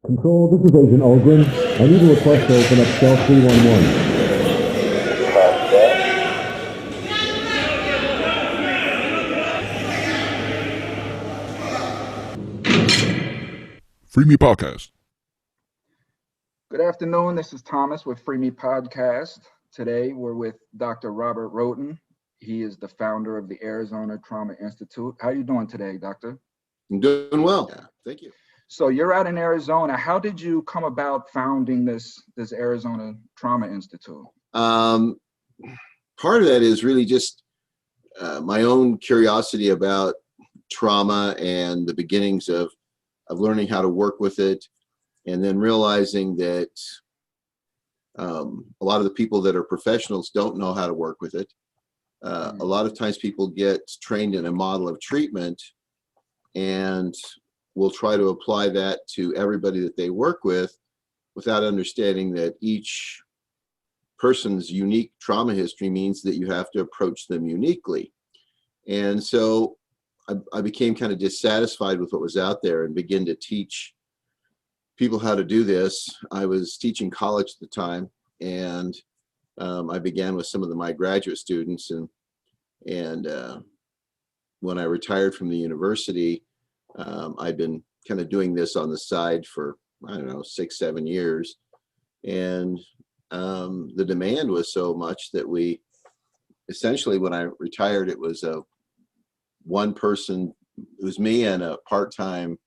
Control, this is Agent Olgren. I need a request to open up cell 311. FreeMe Podcast. Good afternoon. This is Thomas with FreeMe Podcast. Today we're with Dr. Robert Rhoton. He is the founder of the Arizona Trauma Institute. How are you doing today, Doctor? I'm doing well. Yeah, thank you. So you're out in Arizona. How did you come about founding this Arizona Trauma Institute? Part of that is really just my own curiosity about trauma and the beginnings of learning how to work with it, and then realizing that a lot of the people that are professionals don't know how to work with it. A lot of times people get trained in a model of treatment and will try to apply that to everybody that they work with without understanding that each person's unique trauma history means that you have to approach them uniquely. And so I became kind of dissatisfied with what was out there and began to teach people how to do this. I was teaching college at the time, and I began with some of my graduate students, and when I retired from the university, I'd been kind of doing this on the side for, I don't know, 6-7 years. And the demand was so much that we essentially, when I retired, it was one person, it was me and a part-time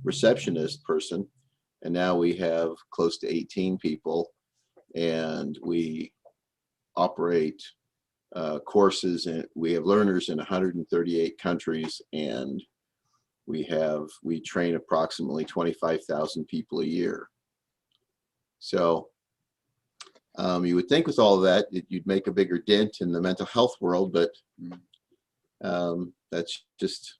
receptionist person. And now we have close to 18 people, and we operate courses, and we have learners in 138 countries, and we train approximately 25,000 people a year. So you would think with all of that you'd make a bigger dent in the mental health world, but that's just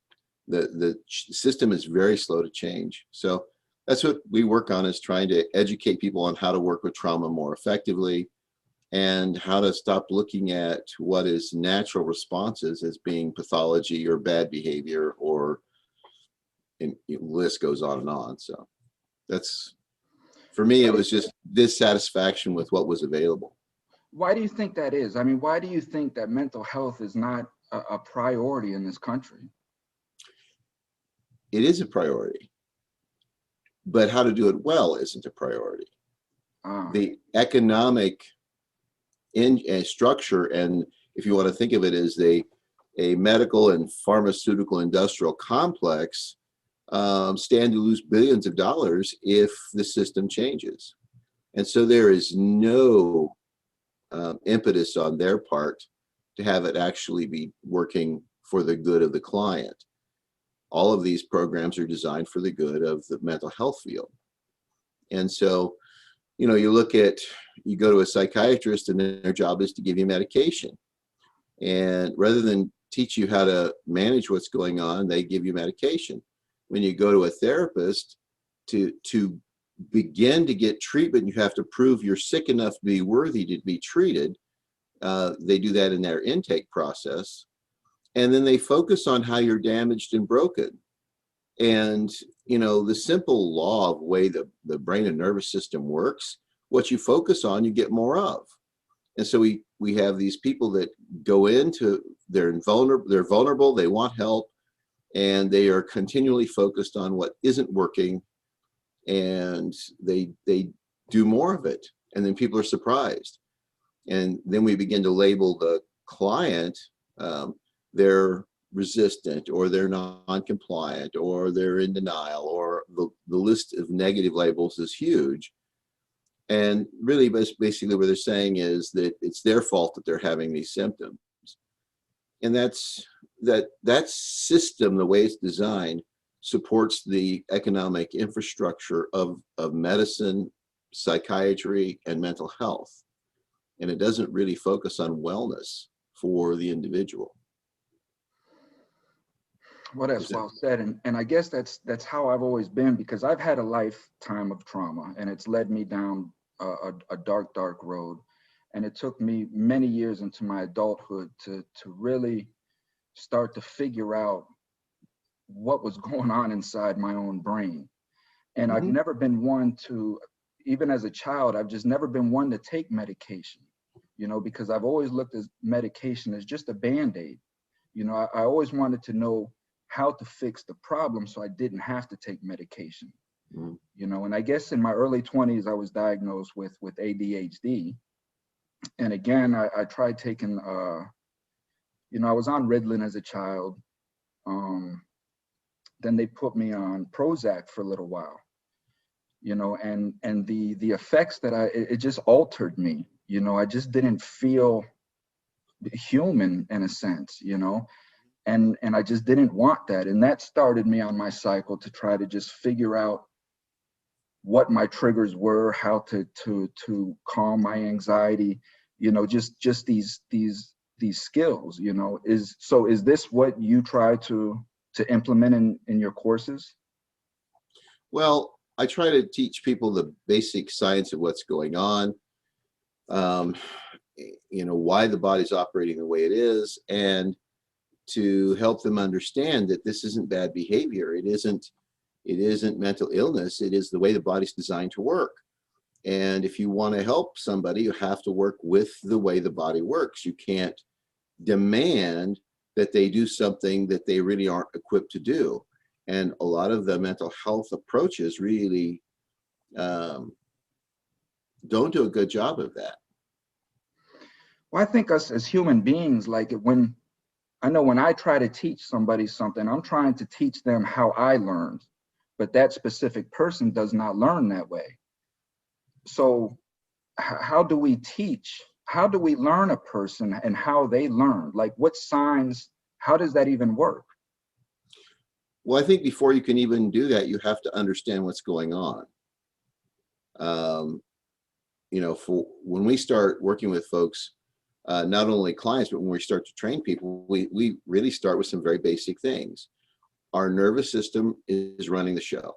the system is very slow to change. So that's what we work on, is trying to educate people on how to work with trauma more effectively, and how to stop looking at what is natural responses as being pathology or bad behavior, or the list goes on and on. So that's, for me, it was just dissatisfaction with what was available. Why do you think that is? I mean, why do you think that mental health is not a priority in this country? It is a priority, but how to do it well isn't a priority. The economic structure, and if you want to think of it as a medical and pharmaceutical industrial complex, stand to lose billions of dollars if the system changes. And so there is no impetus on their part to have it actually be working for the good of the client. All of these programs are designed for the good of the mental health field. And so, you go to a psychiatrist, and their job is to give you medication. And rather than teach you how to manage what's going on, they give you medication. When you go to a therapist, to begin to get treatment, you have to prove you're sick enough to be worthy to be treated. They do that in their intake process. And then they focus on how you're damaged and broken. And, the simple law of the way the brain and nervous system works, what you focus on, you get more of. And so we have these people that go into, they're vulnerable, they want help, and they are continually focused on what isn't working, and they do more of it. And then people are surprised. And then we begin to label the client, they're resistant, or they're non-compliant, or they're in denial, or the list of negative labels is huge. And really, basically what they're saying is that it's their fault that they're having these symptoms. And that system, the way it's designed, supports the economic infrastructure of medicine, psychiatry, and mental health. And it doesn't really focus on wellness for the individual. Well, that's well said. And I guess that's how I've always been, because I've had a lifetime of trauma, and it's led me down a dark, dark road. And it took me many years into my adulthood to really start to figure out what was going on inside my own brain. And I've never been one to, even as a child, I've just never been one to take medication, you know, because I've always looked at medication as just a Band-Aid. You know, I always wanted to know how to fix the problem so I didn't have to take medication. You know, and I guess in my early 20s, I was diagnosed with ADHD. And again, I tried taking, you know, I was on Ritalin as a child. Then they put me on Prozac for a little while, you know, and the effects that it just altered me. You know, I just didn't feel human in a sense, you know, and I just didn't want that. And that started me on my cycle to try to just figure out what my triggers were, how to calm my anxiety, you know, just these skills, you know. Is this what you try to implement in your courses? Well, I try to teach people the basic science of what's going on, you know, why the body's operating the way it is, and to help them understand that this isn't bad behavior. It isn't mental illness. It is the way the body's designed to work. And if you want to help somebody, you have to work with the way the body works. You can't demand that they do something that they really aren't equipped to do. And a lot of the mental health approaches really don't do a good job of that. Well, I think us as human beings, like when I try to teach somebody something, I'm trying to teach them how I learned, but that specific person does not learn that way. So how do we teach? How do we learn a person and how they learn? Like what signs, how does that even work? Well, I think before you can even do that, you have to understand what's going on. You know, for when we start working with folks, not only clients, but when we start to train people, we really start with some very basic things. Our nervous system is running the show.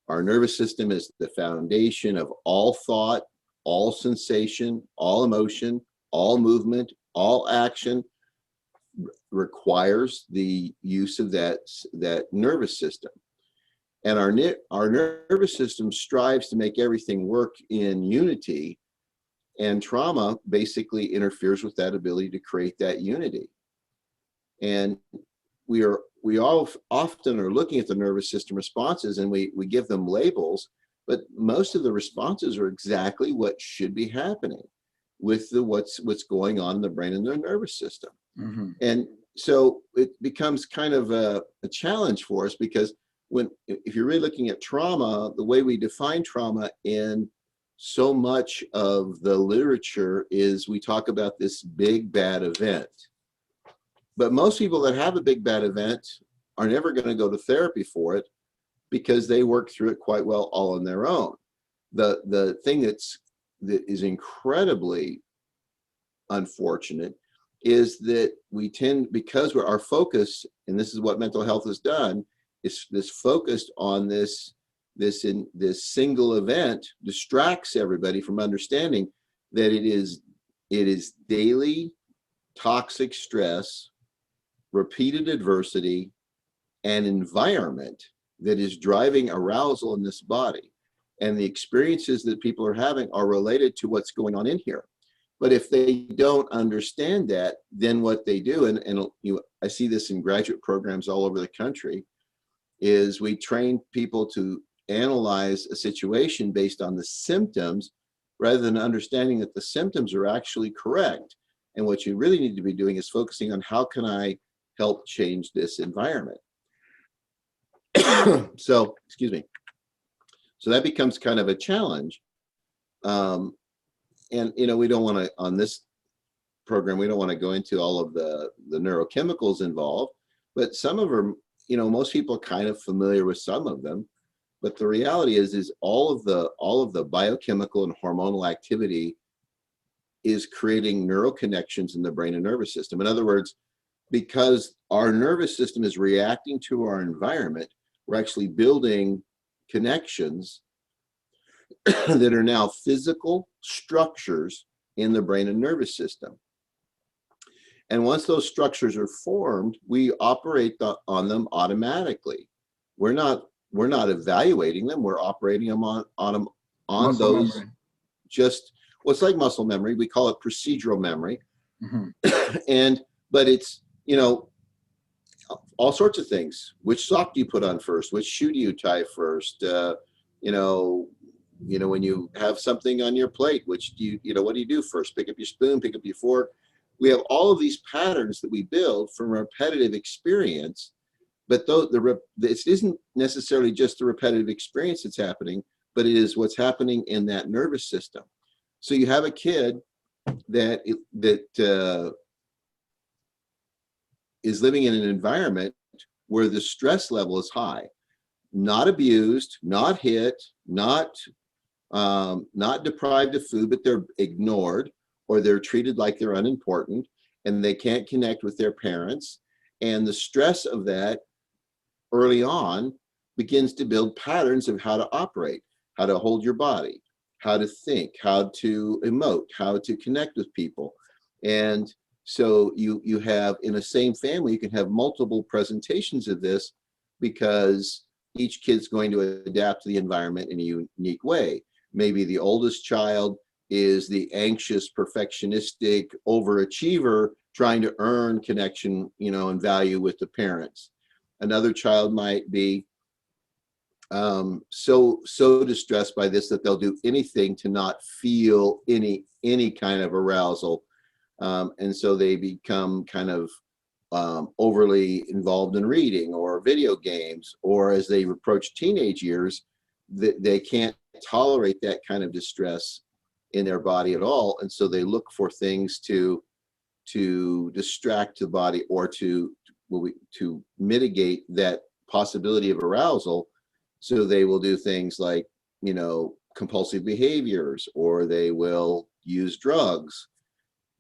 Our nervous system is the foundation of all thought, all sensation, all emotion, all movement, all action requires the use of that nervous system. And our nervous system strives to make everything work in unity, and trauma basically interferes with that ability to create that unity. And we all often are looking at the nervous system responses, and we give them labels, but most of the responses are exactly what should be happening with what's going on in the brain and the nervous system. And so it becomes kind of a challenge for us, because if you're really looking at trauma, the way we define trauma in so much of the literature is we talk about this big bad event. But most people that have a big bad event are never going to go to therapy for it, because they work through it quite well all on their own. The thing that is incredibly unfortunate is that we tend, because our focus, and this is what mental health has done, is this focused on this single event distracts everybody from understanding that it is daily toxic stress, repeated adversity, and environment that is driving arousal in this body. And the experiences that people are having are related to what's going on in here. But if they don't understand that, then what they do, and I see this in graduate programs all over the country, is we train people to analyze a situation based on the symptoms rather than understanding that the symptoms are actually correct. And what you really need to be doing is focusing on how can I help change this environment. So, excuse me. So that becomes kind of a challenge. And, you know, we don't want to, on this program, we don't want to go into all of the neurochemicals involved, but some of them, you know, most people are kind of familiar with some of them. But the reality is all of the biochemical and hormonal activity is creating neural connections in the brain and nervous system. In other words, because our nervous system is reacting to our environment, we're actually building connections that are now physical structures in the brain and nervous system. And once those structures are formed, we operate on them automatically. We're not we're not evaluating them. We're operating them on Muscle those memory. just, well, it's like muscle memory. We call it procedural memory. Hmm. But it's, all sorts of things. Which sock do you put on first? Which shoe do you tie first? You know, when you have something on your plate, which do what do you do first? Pick up your spoon, pick up your fork. We have all of these patterns that we build from repetitive experience, but it isn't necessarily just the repetitive experience that's happening, but it is what's happening in that nervous system. So you have a kid that is living in an environment where the stress level is high, not abused, not hit, not deprived of food, but they're ignored, or they're treated like they're unimportant, and they can't connect with their parents. And the stress of that early on begins to build patterns of how to operate, how to hold your body, how to think, how to emote, how to connect with people. And so you have, in a same family, you can have multiple presentations of this, because each kid's going to adapt to the environment in a unique way. Maybe the oldest child is the anxious, perfectionistic overachiever trying to earn connection, and value with the parents. Another child might be so distressed by this that they'll do anything to not feel any kind of arousal. And so they become kind of overly involved in reading or video games, or as they approach teenage years, they can't tolerate that kind of distress in their body at all. And so they look for things to distract the body, or to mitigate that possibility of arousal. So they will do things like, compulsive behaviors, or they will use drugs.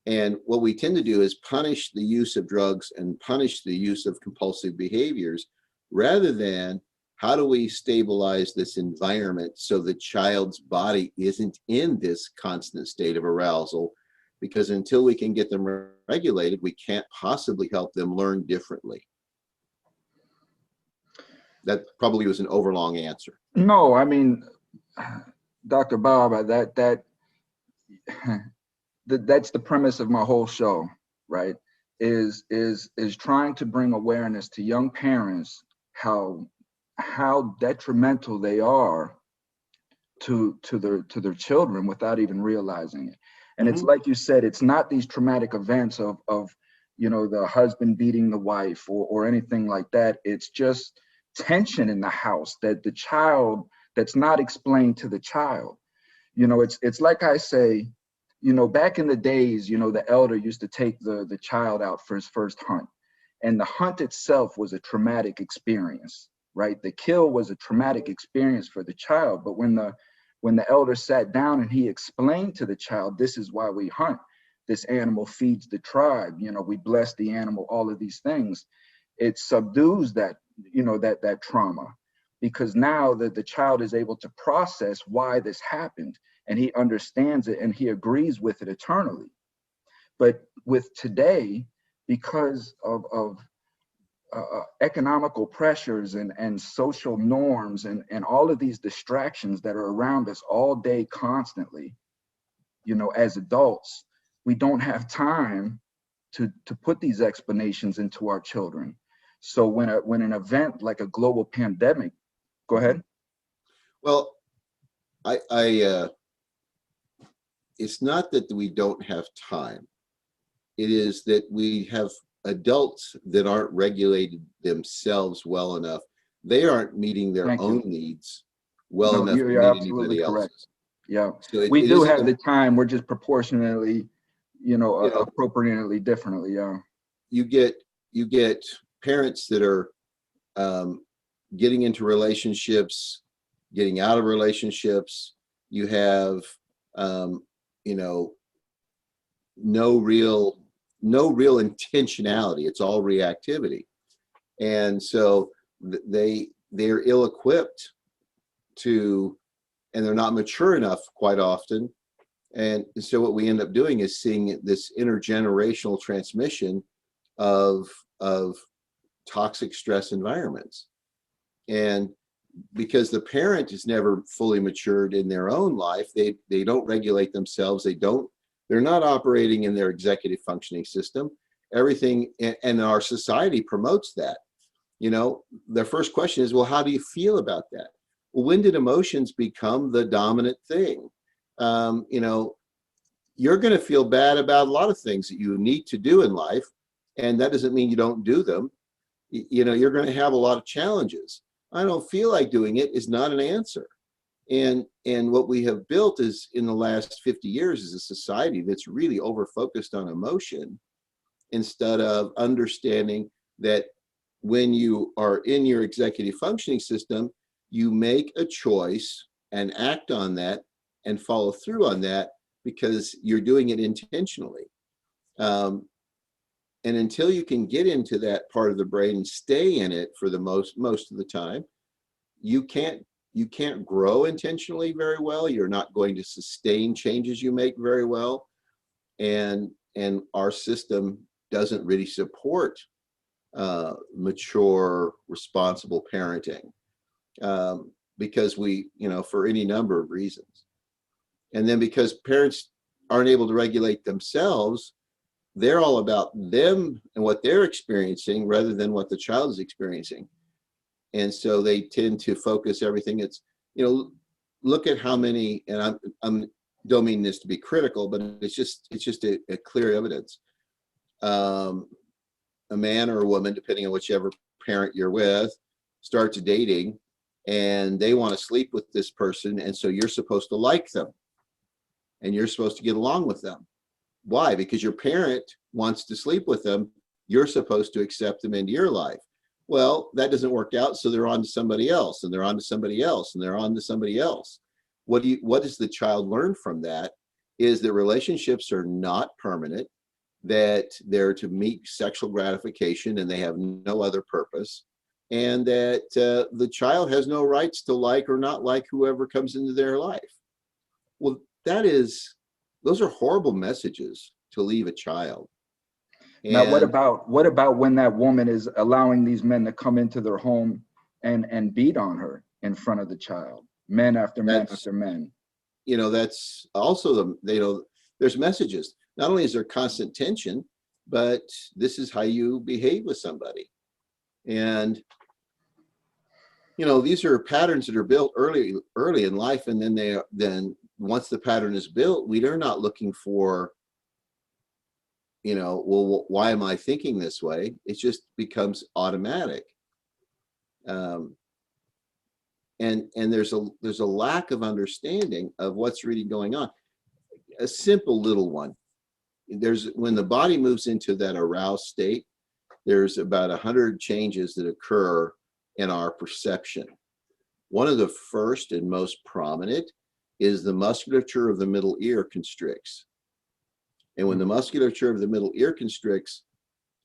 And what we tend to do is punish the use of drugs and punish the use of compulsive behaviors, rather than how do we stabilize this environment so the child's body isn't in this constant state of arousal. Because until we can get them regulated, we can't possibly help them learn differently. That probably was an overlong answer. No, I mean, Dr. Bob, that's the premise of my whole show, right? Is trying to bring awareness to young parents how detrimental they are to their children without even realizing it. And it's like you said, it's not these traumatic events of the husband beating the wife or anything like that. It's just tension in the house that the child, that's not explained to the child. It's like I say, back in the days, the elder used to take the child out for his first hunt, and the hunt itself was a traumatic experience, right? The kill was a traumatic experience for the child. But when the elder sat down and he explained to the child, this is why we hunt. This animal feeds the tribe. We bless the animal, all of these things. It subdues that trauma, because now that the child is able to process why this happened, and he understands it and he agrees with it eternally. But with today, because of economical pressures and social norms and all of these distractions that are around us all day constantly, as adults, we don't have time to put these explanations into our children. So when an event like a global pandemic, go ahead. Well, I it's not that we don't have time. It is that we have adults that aren't regulated themselves well enough. They aren't meeting their own needs well enough to You're meet absolutely anybody correct. else's. Yeah, So we do have the time. We're just proportionately, appropriately differently. Yeah. You get parents that are getting into relationships, getting out of relationships. You have no real intentionality. It's all reactivity. And so they're ill-equipped to, and they're not mature enough quite often. And so what we end up doing is seeing this intergenerational transmission of toxic stress environments. And because the parent is never fully matured in their own life. They don't regulate themselves. They're not operating in their executive functioning system. Everything, and our society promotes that. The first question is, well, how do you feel about that? Well, when did emotions become the dominant thing? You're going to feel bad about a lot of things that you need to do in life, and that doesn't mean you don't do them. You're going to have a lot of challenges. I don't feel like doing it is not an answer. And what we have built is, in the last 50 years, is a society that's really over focused on emotion, instead of understanding that when you are in your executive functioning system, you make a choice and act on that and follow through on that because you're doing it intentionally. And until you can get into that part of the brain and stay in it for the most of the time, you can't grow intentionally very well. You're not going to sustain changes you make very well. And our system doesn't really support mature, responsible parenting, because for any number of reasons. And then because parents aren't able to regulate themselves, they're all about them and what they're experiencing rather than what the child is experiencing. And so they tend to focus everything. It's, look at how many, and I'm don't mean this to be critical, but it's just a clear evidence. A man or a woman, depending on whichever parent you're with, starts dating, and they want to sleep with this person, and so you're supposed to like them, and you're supposed to get along with them. Why? Because your parent wants to sleep with them. You're supposed to accept them into your life. Well, that doesn't work out, so they're on to somebody else, and they're on to somebody else, and they're on to somebody else. What does the child learn from that? Is that relationships are not permanent, that they're to meet sexual gratification and they have no other purpose, and that the child has no rights to like or not like whoever comes into their life. Well, those are horrible messages to leave a child. Now, what about when that woman is allowing these men to come into their home and beat on her in front of the child, men after men after men? That's also there's messages. Not only is there constant tension, but this is how you behave with somebody. And these are patterns that are built early in life, and then once the pattern is built, we're not looking for, well, why am I thinking this way? It just becomes automatic. And there's a lack of understanding of what's really going on. A simple little one. When the body moves into that aroused state, there's about 100 changes that occur in our perception. One of the first and most prominent is the musculature of the middle ear constricts. And when the musculature of the middle ear constricts,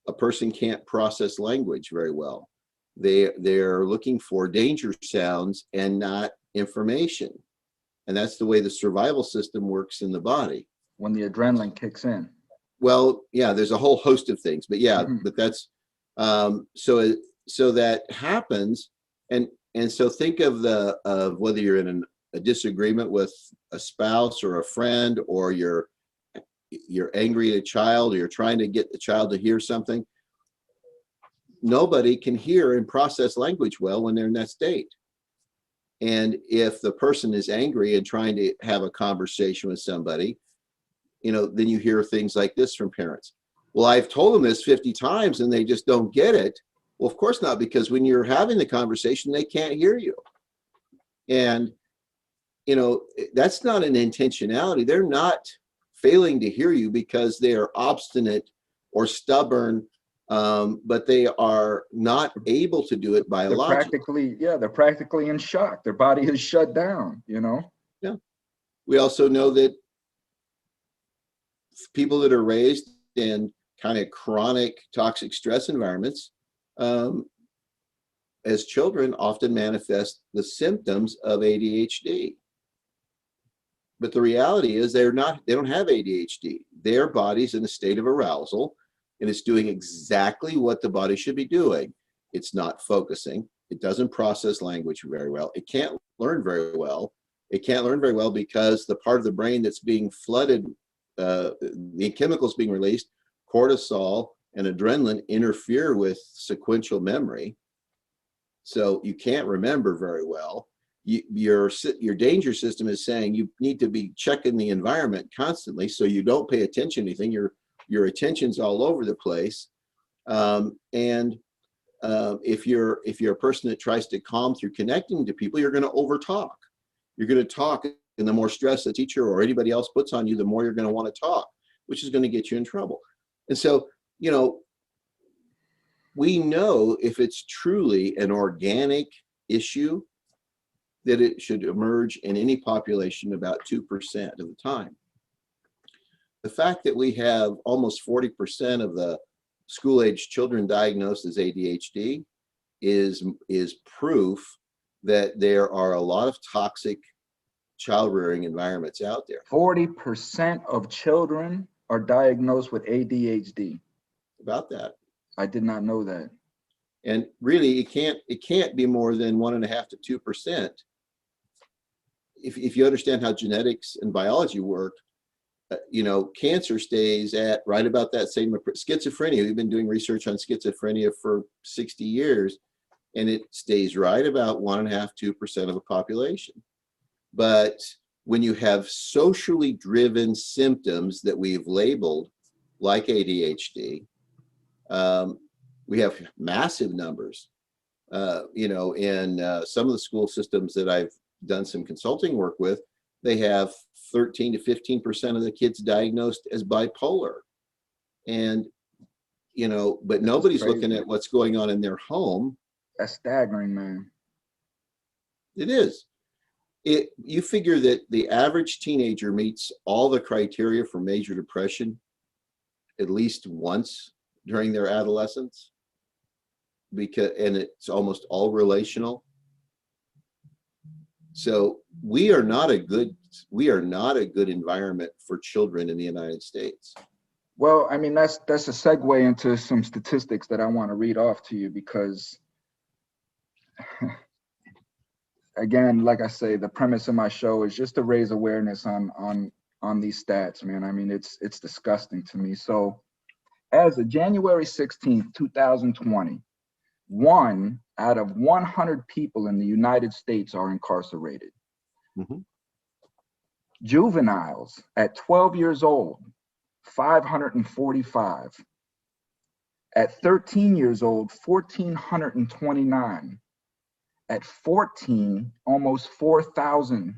a person can't process language very well. They're looking for danger sounds and not information. And that's the way the survival system works in the body. When the adrenaline kicks in. Well, yeah, there's a whole host of things, but yeah, but that's so that happens, and so think of whether you're in a disagreement with a spouse or a friend, or you're angry at a child, or you're trying to get the child to hear something. Nobody can hear and process language well when they're in that state. And if the person is angry and trying to have a conversation with somebody, then you hear things like this from parents. Well, I've told them this 50 times and they just don't get it. Well, of course not, because when you're having the conversation, they can't hear you. And, that's not an intentionality. They're not failing to hear you because they are obstinate or stubborn, but they are not able to do it biologically. They're practically in shock. Their body is shut down, Yeah. We also know that people that are raised in kind of chronic toxic stress environments, as children, often manifest the symptoms of ADHD. But the reality is they don't have ADHD. Their body's in a state of arousal, and it's doing exactly what the body should be doing. It's not focusing, It doesn't process language very well. It can't learn very well. It can't learn very well because the part of the brain that's being flooded, the chemicals being released, cortisol and adrenaline, interfere with sequential memory. So you can't remember very well. Your danger system is saying you need to be checking the environment constantly, so you don't pay attention to anything. Your attention's all over the place. If you're a person that tries to calm through connecting to people, you're going to overtalk. You're going to talk, and the more stress the teacher or anybody else puts on you, the more you're going to want to talk, which is going to get you in trouble. And so, you know, we know if it's truly an organic issue, that it should emerge in any population about 2% of the time. The fact that we have almost 40% of the school-age children diagnosed as ADHD is proof that there are a lot of toxic child rearing environments out there. 40% of children are diagnosed with ADHD. About that. I did not know that. And really, it can't be more than 1.5 to 2%. If you understand how genetics and biology work, you know, cancer stays at right about that same. Schizophrenia, we've been doing research on schizophrenia for 60 years, and it stays right about 1.5 to 2% of a population. But when you have socially driven symptoms that we've labeled like ADHD, we have massive numbers. You know, in some of the school systems that I've done some consulting work with, they have 13 to 15% of the kids diagnosed as bipolar. And, you know, but nobody's looking at what's going on in their home. That's staggering, man. It is. You figure that the average teenager meets all the criteria for major depression at least once during their adolescence, and it's almost all relational. So we are not a good environment for children in the United States. Well, I mean, that's a segue into some statistics that I want to read off to you, because again, like I say, the premise of my show is just to raise awareness on these stats, man. I mean, it's disgusting to me. So as of January 16th, 2020, 1 out of 100 people in the United States are incarcerated. Mm-hmm. Juveniles at 12 years old, 545. At 13 years old, 1,429. At 14, almost 4,000.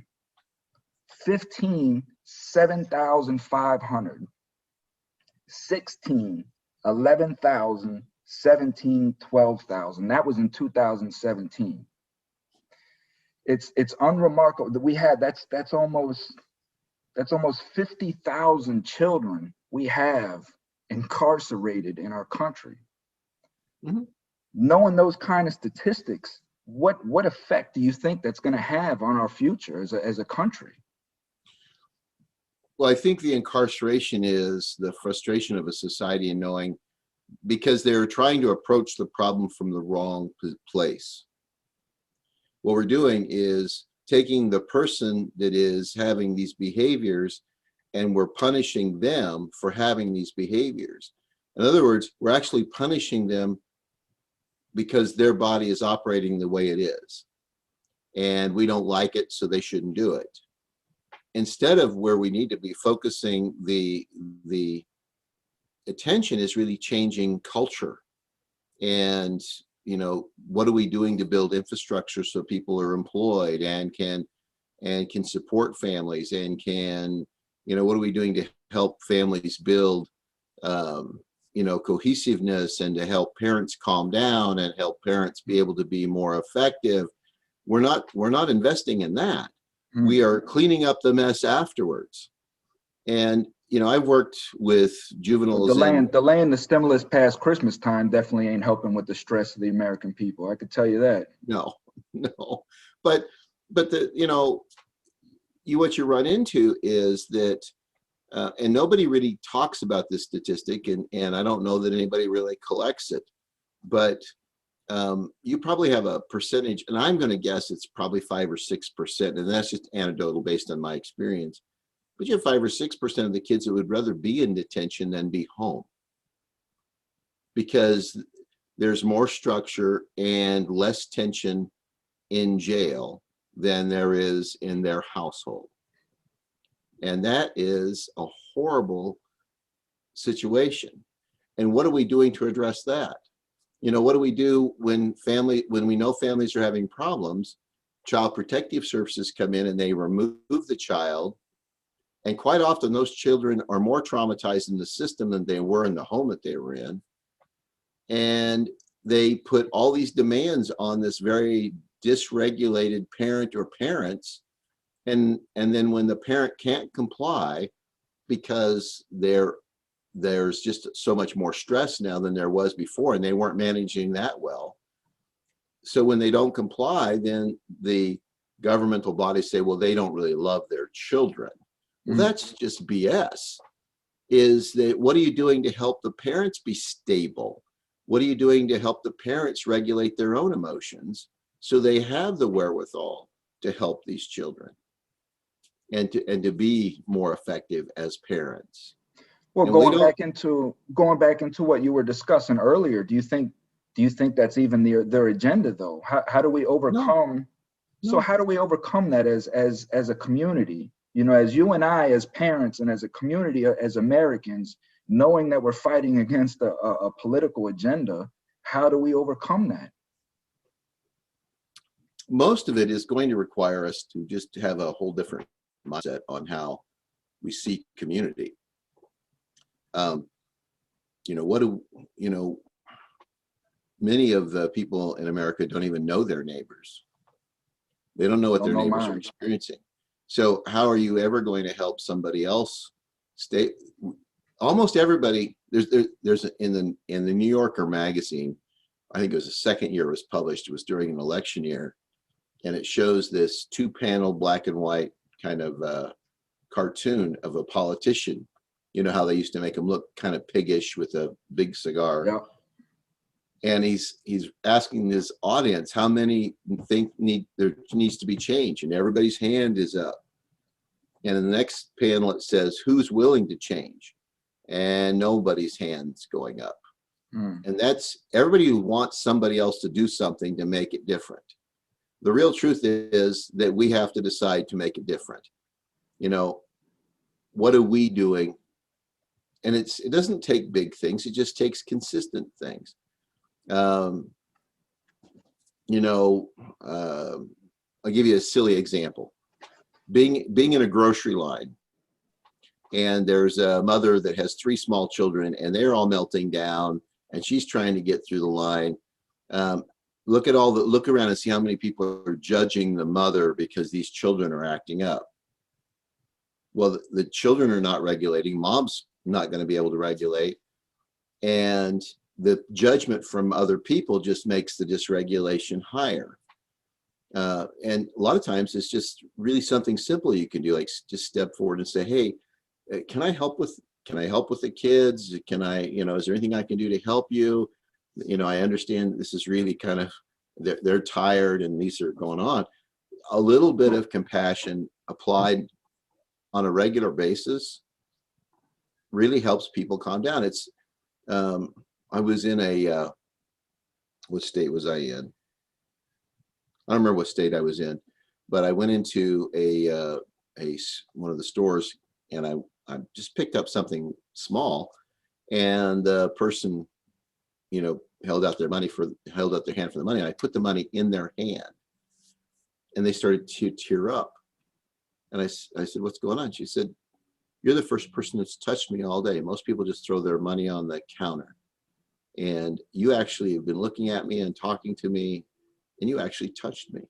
15, 7,500. 16, 11,000. 17, 12,000. That was in 2017. It's unremarkable that we had that's almost 50,000 children we have incarcerated in our country. Mm-hmm. Knowing those kind of statistics, what effect do you think that's going to have on our future as a country? Well, I think the incarceration is the frustration of a society in knowing, because they're trying to approach the problem from the wrong place. What we're doing is taking the person that is having these behaviors and we're punishing them for having these behaviors. In other words, we're actually punishing them because their body is operating the way it is. And we don't like it, so they shouldn't do it. Instead of where we need to be focusing the attention is really changing culture. And, you know, what are we doing to build infrastructure so people are employed and can support families, and can, you know, what are we doing to help families build, you know, cohesiveness, and to help parents calm down and help parents be able to be more effective. We're not investing in that. Mm-hmm. We are cleaning up the mess afterwards. And, you know, I've worked with juveniles. Delaying the stimulus past Christmas time definitely ain't helping with the stress of the American people. I could tell you that. No. But the, you know, what you run into is that, and nobody really talks about this statistic, and I don't know that anybody really collects it, but you probably have a percentage, and I'm going to guess it's probably 5 or 6%, and that's just anecdotal based on my experience. But you have 5 or 6% of the kids that would rather be in detention than be home, because there's more structure and less tension in jail than there is in their household. And that is a horrible situation. And what are we doing to address that? You know, what do we do when we know families are having problems? Child Protective Services come in and they remove the child. And quite often those children are more traumatized in the system than they were in the home that they were in. And they put all these demands on this very dysregulated parent or parents. And then when the parent can't comply because there's just so much more stress now than there was before, and they weren't managing that well. So when they don't comply, then the governmental bodies say, well, they don't really love their children. Well, that's just BS. Is that, what are you doing to help the parents be stable? What are you doing to help the parents regulate their own emotions so they have the wherewithal to help these children and to be more effective as parents? Well, And going back into what you were discussing earlier, do you think that's even their agenda though? How do we overcome? No. So how do we overcome that as a community? You know, as you and I, as parents, and as a community, as Americans, knowing that we're fighting against a political agenda, how do we overcome that? Most of it is going to require us to just have a whole different mindset on how we see community. Many of the people in America don't even know their neighbors. They don't know what their neighbors are experiencing. So how are you ever going to help somebody else stay? Almost everybody, there's in the New Yorker magazine, I think it was the second year it was published, it was during an election year, and it shows this 2-panel black and white kind of cartoon of a politician. You know how they used to make him look kind of piggish with a big cigar. Yeah. And he's asking his audience how many think there needs to be change, and everybody's hand is up. And in the next panel it says, who's willing to change? And nobody's hand's going up. And that's everybody who wants somebody else to do something to make it different. The real truth is that we have to decide to make it different. You know, what are we doing? And it doesn't take big things, it just takes consistent things. I'll give you a silly example. Being in a grocery line, and there's a mother that has 3 small children, and they're all melting down, and she's trying to get through the line. Look around and see how many people are judging the mother because these children are acting up. Well, the children are not regulating, mom's not going to be able to regulate, and the judgment from other people just makes the dysregulation higher. And a lot of times it's just really something simple you can do, like just step forward and say, hey, can I help with the kids? Can I, is there anything I can do to help you? I understand this is really kind of, they're tired and these are going on. A little bit of compassion applied on a regular basis really helps people calm down. I was in what state was I in? I don't remember what state I was in, but I went into one of the stores, and I just picked up something small, and the person, held out their hand for the money, and I put the money in their hand, and they started to tear up. And I said, what's going on? She said, you're the first person that's touched me all day. Most people just throw their money on the counter. And you actually have been looking at me and talking to me, and you actually touched me.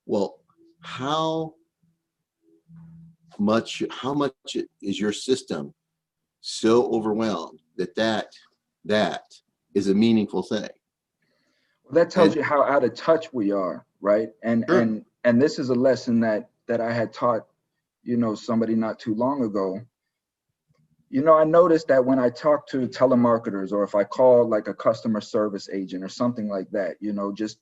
Well, how much is your system so overwhelmed that is a meaningful thing? Well, that tells you how out of touch we are, right? And sure. and this is a lesson that I had taught, somebody not too long ago. You know, I noticed that when I talk to telemarketers, or if I call like a customer service agent or something like that, you know, just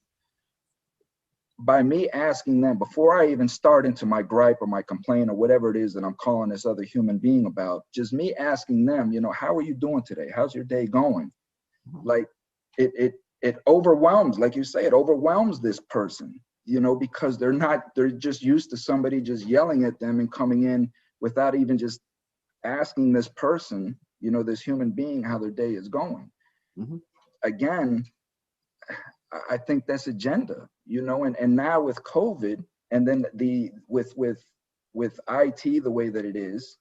by me asking them before I even start into my gripe or my complaint or whatever it is that I'm calling this other human being about, just me asking them, you know, how are you doing today? How's your day going? Like it overwhelms, like you say, it overwhelms this person, you know, because they're just used to somebody just yelling at them and coming in without even just asking this person, you know, this human being, how their day is going. Mhm. Again, I think that's agenda, you know, and now with COVID, and then with IT the way that it is,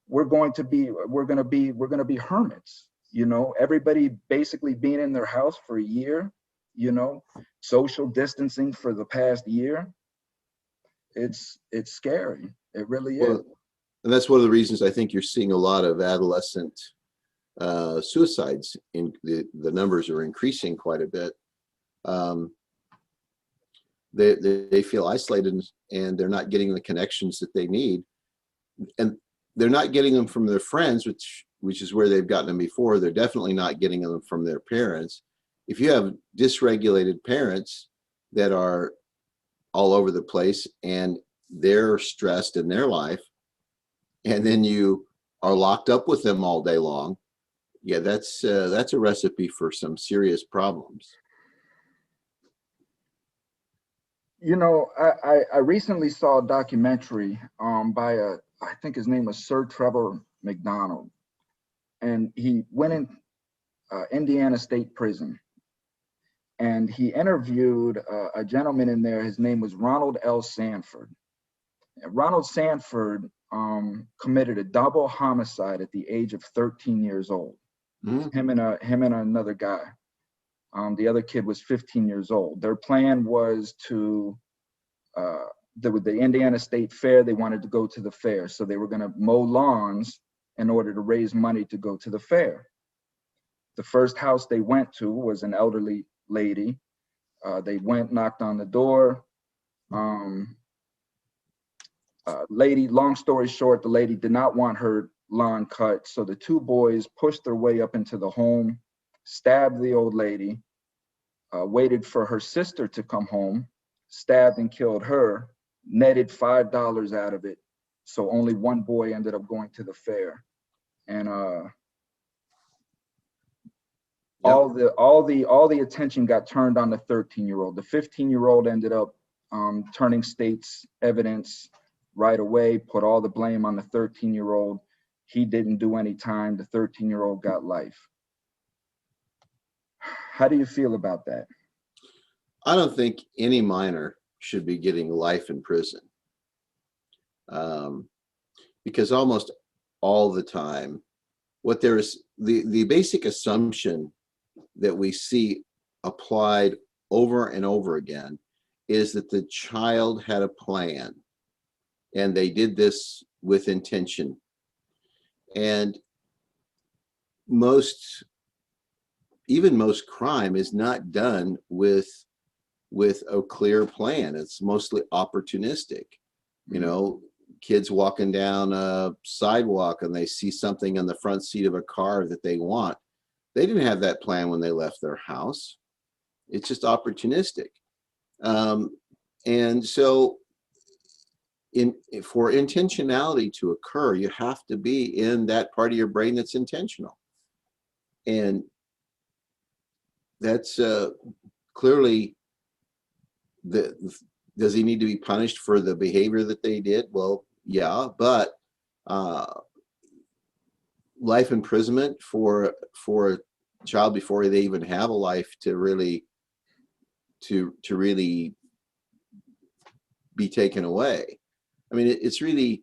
we're going to be hermits, you know, everybody basically being in their house for a year, you know, social distancing for the past year. It's scary. It really is. Well, and that's one of the reasons I think you're seeing a lot of adolescent suicides. In the numbers are increasing quite a bit. Um, they feel isolated, and they're not getting the connections that they need, and they're not getting them from their friends, which is where they've gotten them before. They're definitely not getting them from their parents. If you have dysregulated parents that are all over the place and they're stressed in their life, and then you are locked up with them all day long, yeah, that's a recipe for some serious problems. You know, I recently saw a documentary by I think his name was Sir Trevor McDonald, and he went in Indiana State Prison, and he interviewed a gentleman in there. His name was Ronald L. Sanford. And Ronald Sanford committed a double homicide at the age of 13 years old. Mhm. Him and another guy. The other kid was 15 years old. Their plan was to the Indiana State Fair. They wanted to go to the fair, so they were going to mow lawns in order to raise money to go to the fair. The first house they went to was an elderly lady. They went, knocked on the door. Um, Lady, long story short, the lady did not want her lawn cut, so the two boys pushed their way up into the home, stabbed the old lady, waited for her sister to come home, stabbed and killed her, netted $5 out of it. So only one boy ended up going to the fair. And Yep. all the attention got turned on the 13-year-old. The 15-year-old ended up turning state's evidence right away, put all the blame on the 13-year-old. He didn't do any time. The 13-year-old got life. How do you feel about that? I don't think any minor should be getting life in prison, um, because almost all the time, what there is the basic assumption that we see applied over and over again is that the child had a plan and they did this with intention. And most crime is not done with a clear plan. It's mostly opportunistic. You know, kids walking down a sidewalk and they see something in the front seat of a car that they want. They didn't have that plan when they left their house. It's just opportunistic. And so for intentionality to occur, you have to be in that part of your brain that's intentional. And that's clearly does he need to be punished for the behavior that they did? Well, yeah, but life imprisonment for a child before they even have a life to really be taken away. I mean, it's really,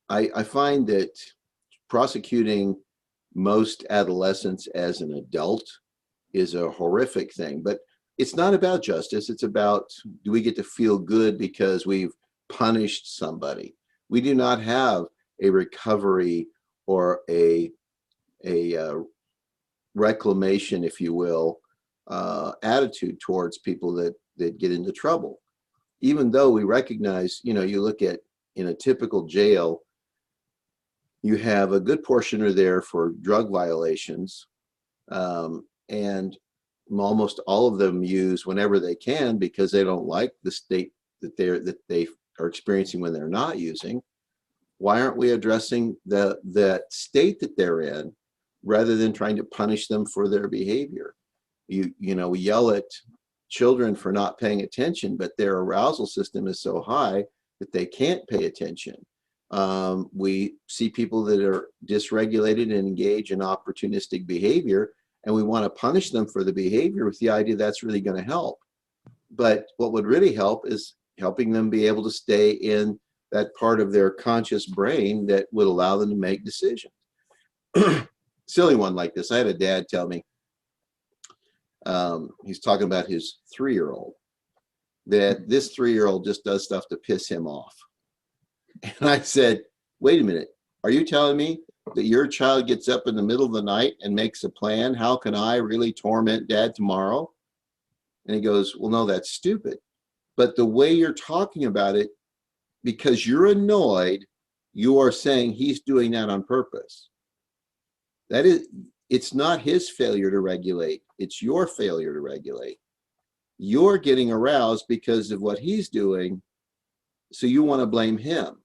I find that prosecuting most adolescents as an adult is a horrific thing, but it's not about justice. It's about, do we get to feel good because we've punished somebody? We do not have a recovery or a reclamation, if you will, attitude towards people that get into trouble. Even though we recognize, you know, you look at in a typical jail, You have a good portion are there for drug violations, and almost all of them use whenever they can because they don't like the state that they are experiencing when they're not using. Why aren't we addressing that state that they're in rather than trying to punish them for their behavior? You know, we yell at children for not paying attention, but their arousal system is so high that they can't pay attention. We see people that are dysregulated and engage in opportunistic behavior, and we want to punish them for the behavior with the idea that's really going to help. But what would really help is helping them be able to stay in that part of their conscious brain that would allow them to make decisions. Silly one like this. I had a dad tell me, he's talking about his 3-year-old, that this 3-year-old just does stuff to piss him off. And I said, wait a minute, are you telling me that your child gets up in the middle of the night and makes a plan? How can I really torment dad tomorrow? And he goes, well, no, that's stupid. But the way you're talking about it, because you're annoyed, you are saying he's doing that on purpose. That is, it's not his failure to regulate. It's your failure to regulate. You're getting aroused because of what he's doing. So you want to blame him.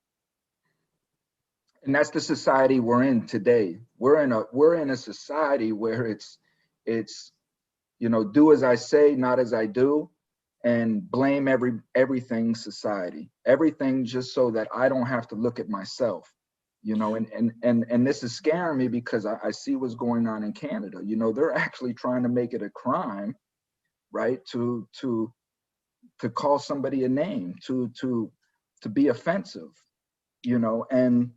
And that's the society we're in today. We're in a society where it's, you know, do as I say, not as I do, and blame everything society, everything just so that I don't have to look at myself, you know, and this is scaring me because I see what's going on in Canada. You know, they're actually trying to make it a crime, right? To call somebody a name, to be offensive, you know, and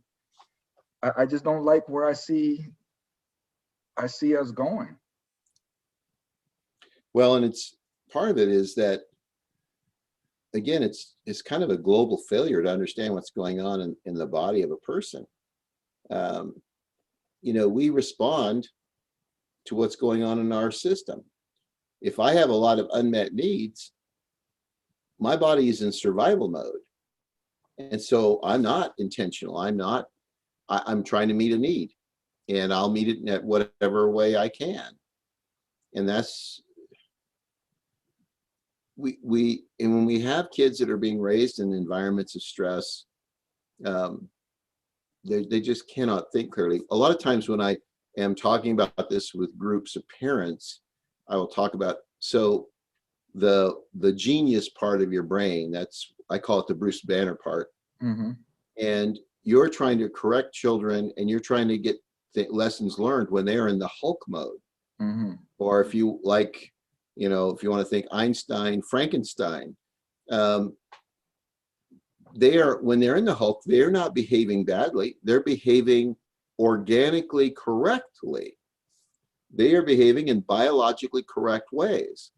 I just don't like where I see us going. Well, and it's part of it is that, again, it's kind of a global failure to understand what's going on in the body of a person. You know, we respond to what's going on in our system. If I have a lot of unmet needs, my body is in survival mode. And so I'm not intentional. I'm trying to meet a need, and I'll meet it in whatever way I can. And that's, and when we have kids that are being raised in environments of stress, they just cannot think clearly. A lot of times when I am talking about this with groups of parents, I will talk about, so the genius part of your brain, that's, I call it the Bruce Banner part. Mm-hmm. And you're trying to correct children, and you're trying to get the lessons learned when they are in the Hulk mode. Mm-hmm. Or if you like, you know, if you want to think Einstein, Frankenstein, when they're in the Hulk, they're not behaving badly. They're behaving organically correctly. They are behaving in biologically correct ways.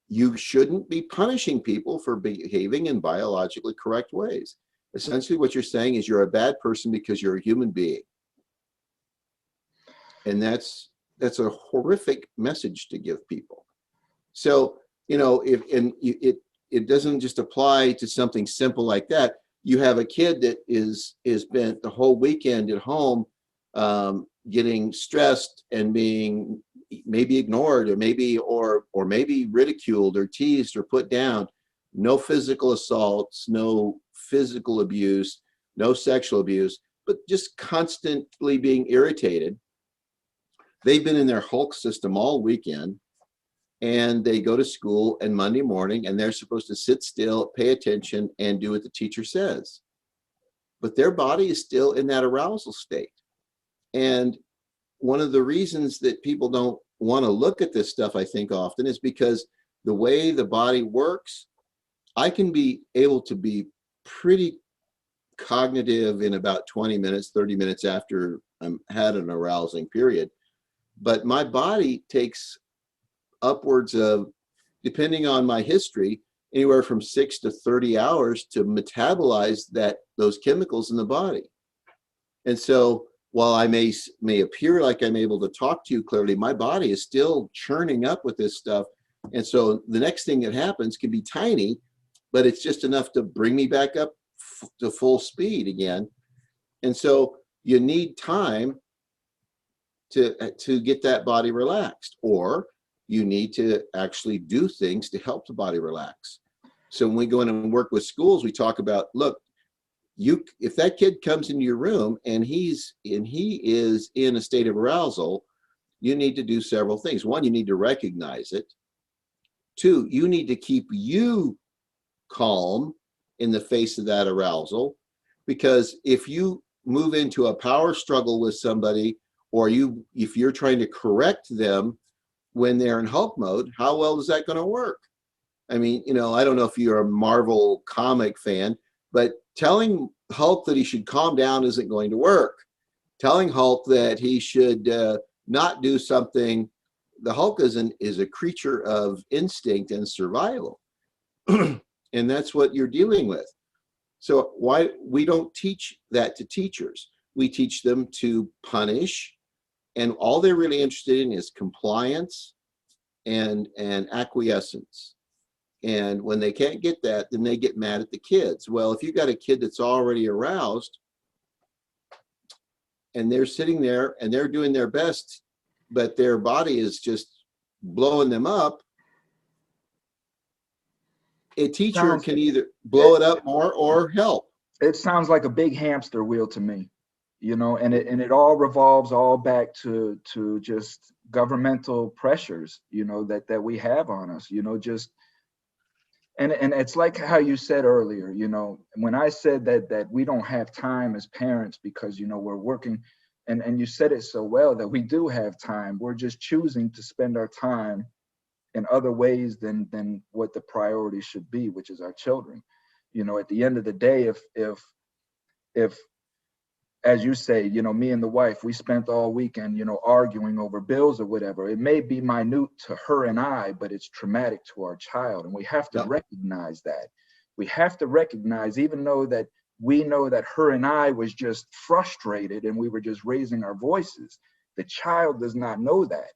You shouldn't be punishing people for behaving in biologically correct ways. Essentially, what you're saying is you're a bad person because you're a human being. And that's a horrific message to give people. So, you know, it doesn't just apply to something simple like that. You have a kid that is spent the whole weekend at home getting stressed and being maybe ignored, or maybe ridiculed or teased or put down. No physical assaults, no physical abuse, no sexual abuse, but just constantly being irritated. They've been in their Hulk system all weekend, and they go to school, and Monday morning, and they're supposed to sit still, pay attention, and do what the teacher says. But their body is still in that arousal state. And one of the reasons that people don't want to look at this stuff, I think, often is because the way the body works, I can be able to be pretty cognitive in about 20 minutes, 30 minutes after I've had an arousing period. But my body takes upwards of, depending on my history, anywhere from 6 to 30 hours to metabolize those chemicals in the body. And so while I may appear like I'm able to talk to you clearly, my body is still churning up with this stuff. And so the next thing that happens can be tiny, but it's just enough to bring me back up to full speed again. And so you need time to get that body relaxed, or you need to actually do things to help the body relax. So when we go in and work with schools, we talk about, look, if that kid comes into your room and he is in a state of arousal, you need to do several things. One, you need to recognize it. Two, you need to keep you calm in the face of that arousal, because if you move into a power struggle with somebody, or if you're trying to correct them when they're in Hulk mode, how well is that going to work? I mean, I don't know if you're a Marvel comic fan, but telling Hulk that he should calm down isn't going to work. Telling Hulk that he should not do something, the Hulk is a creature of instinct and survival. And that's what you're dealing with. So why we don't teach that to teachers? We teach them to punish, and all they're really interested in is compliance and acquiescence. And when they can't get that, then they get mad at the kids. Well, if you got a kid that's already aroused and they're sitting there and they're doing their best, but their body is just blowing them up, a teacher can either blow it up more or help. It sounds like a big hamster wheel to me, and it all revolves all back to just governmental pressures, that we have on us, just. And it's like how you said earlier, when I said that we don't have time as parents because, we're working, and you said it so well, that we do have time. We're just choosing to spend our time in other ways than what the priority should be, which is our children. At the end of the day, if as you say, me and the wife, we spent all weekend, arguing over bills or whatever. It may be minute to her and I, but it's traumatic to our child. And we have to recognize that. We have to recognize, even though that we know that her and I was just frustrated and we were just raising our voices, the child does not know that.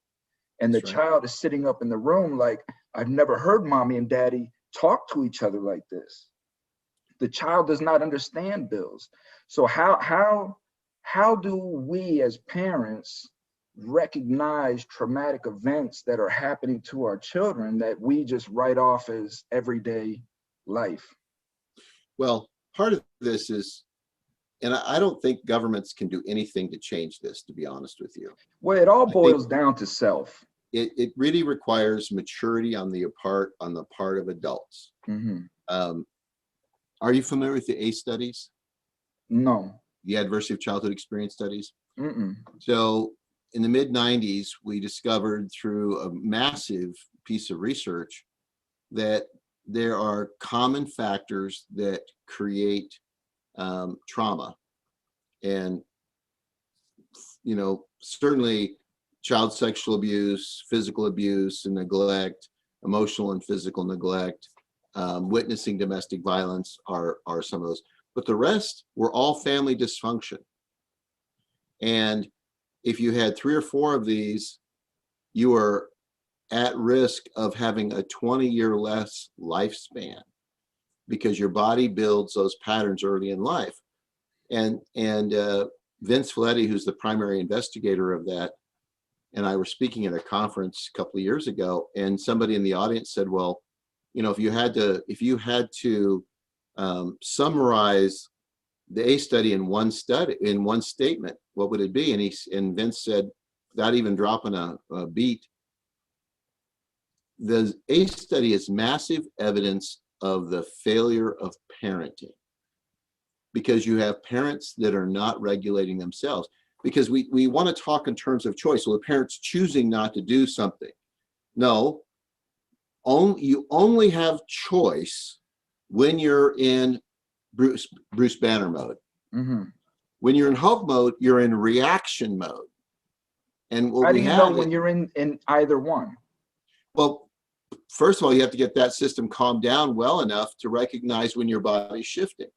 And the child is sitting up in the room like, I've never heard mommy and daddy talk to each other like this. The child does not understand bills. So how do we as parents recognize traumatic events that are happening to our children that we just write off as everyday life? Well, part of this is, and I don't think governments can do anything to change this, to be honest with you. Well, it all boils down to self. It really requires maturity on the part of adults. Mm-hmm. Are you familiar with the ACE studies? No. The Adversity of Childhood Experience studies? Mm-mm. So in the mid-90s, we discovered through a massive piece of research that there are common factors that create trauma. And, certainly child sexual abuse, physical abuse and neglect, emotional and physical neglect, witnessing domestic violence are some of those. But the rest were all family dysfunction. And if you had 3 or 4 of these, you are at risk of having a 20-year less lifespan, because your body builds those patterns early in life. And Vince Folletti, who's the primary investigator of that, and I were speaking at a conference a couple of years ago, and somebody in the audience said, well, if you had to summarize the ACE study in one statement, what would it be? And Vince said, without even dropping a beat, the ACE study is massive evidence of the failure of parenting, because you have parents that are not regulating themselves. Because we want to talk in terms of choice. Well, the parent's choosing not to do something. No, you only have choice when you're in Bruce Banner mode. Mm-hmm. When you're in Hulk mode, you're in reaction mode. And what How do you know when you're in either one? Well, first of all, you have to get that system calmed down well enough to recognize when your body's shifting.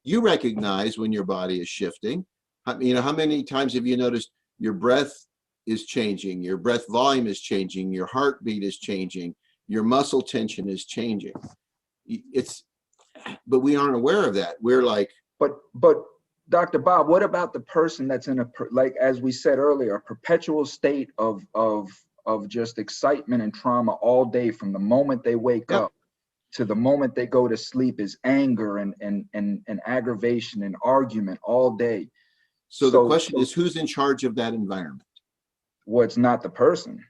You recognize when your body is shifting. How many times have you noticed your breath is changing, your breath volume is changing, your heartbeat is changing, your muscle tension is changing? But we aren't aware of that. We're like, but Dr. Bob, what about the person that's in like, as we said earlier, a perpetual state of just excitement and trauma all day from the moment they wake Yep. up to the moment they go to sleep is anger and aggravation and argument all day. So the So, question is, who's in charge of that environment? well, it's not the person.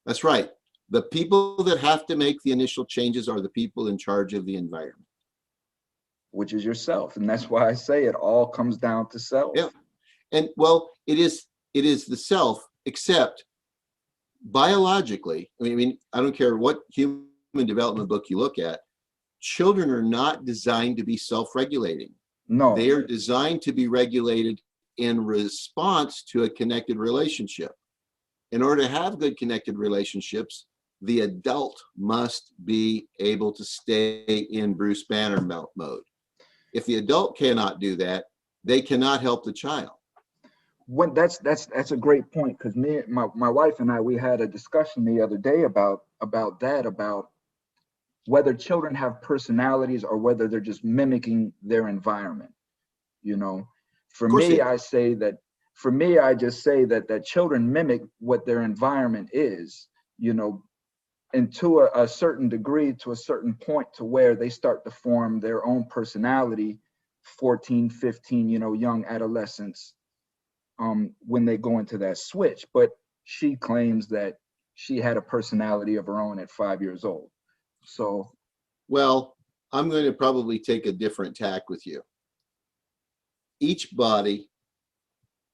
That's right. The people that have to make the initial changes are the people in charge of the environment. Which is yourself. And that's why I say it all comes down to self. Yeah. And well, it is the self, except biologically. I mean, I don't care what human development book you look at, children are not designed to be self-regulating. No. They are designed to be regulated in response to a connected relationship. In order to have good connected relationships, the adult must be able to stay in Bruce Banner mode. If the adult cannot do that, they cannot help the child. When that's a great point, because my wife and I, we had a discussion the other day about whether children have personalities or whether they're just mimicking their environment. You know, for me, I say that for me, I just say that children mimic what their environment is, you know, and to a certain degree, to a certain point, to where they start to form their own personality, 14, 15, you know, young adolescents, when they go into that switch. But she claims that she had a personality of her own at 5 years old. So, well, I'm going to probably take a different tack with you. Each body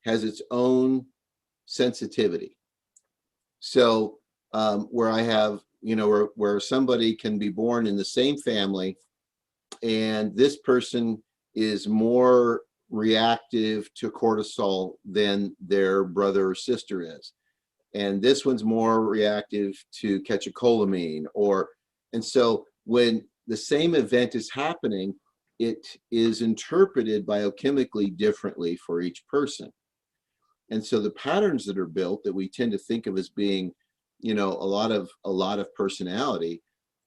has its own sensitivity. So where I have, you know, where somebody can be born in the same family and this person is more reactive to cortisol than their brother or sister is. And this one's more reactive to catecholamine and so when the same event is happening, it is interpreted biochemically differently for each person. And so the patterns that are built that we tend to think of as being, you know, a lot of personality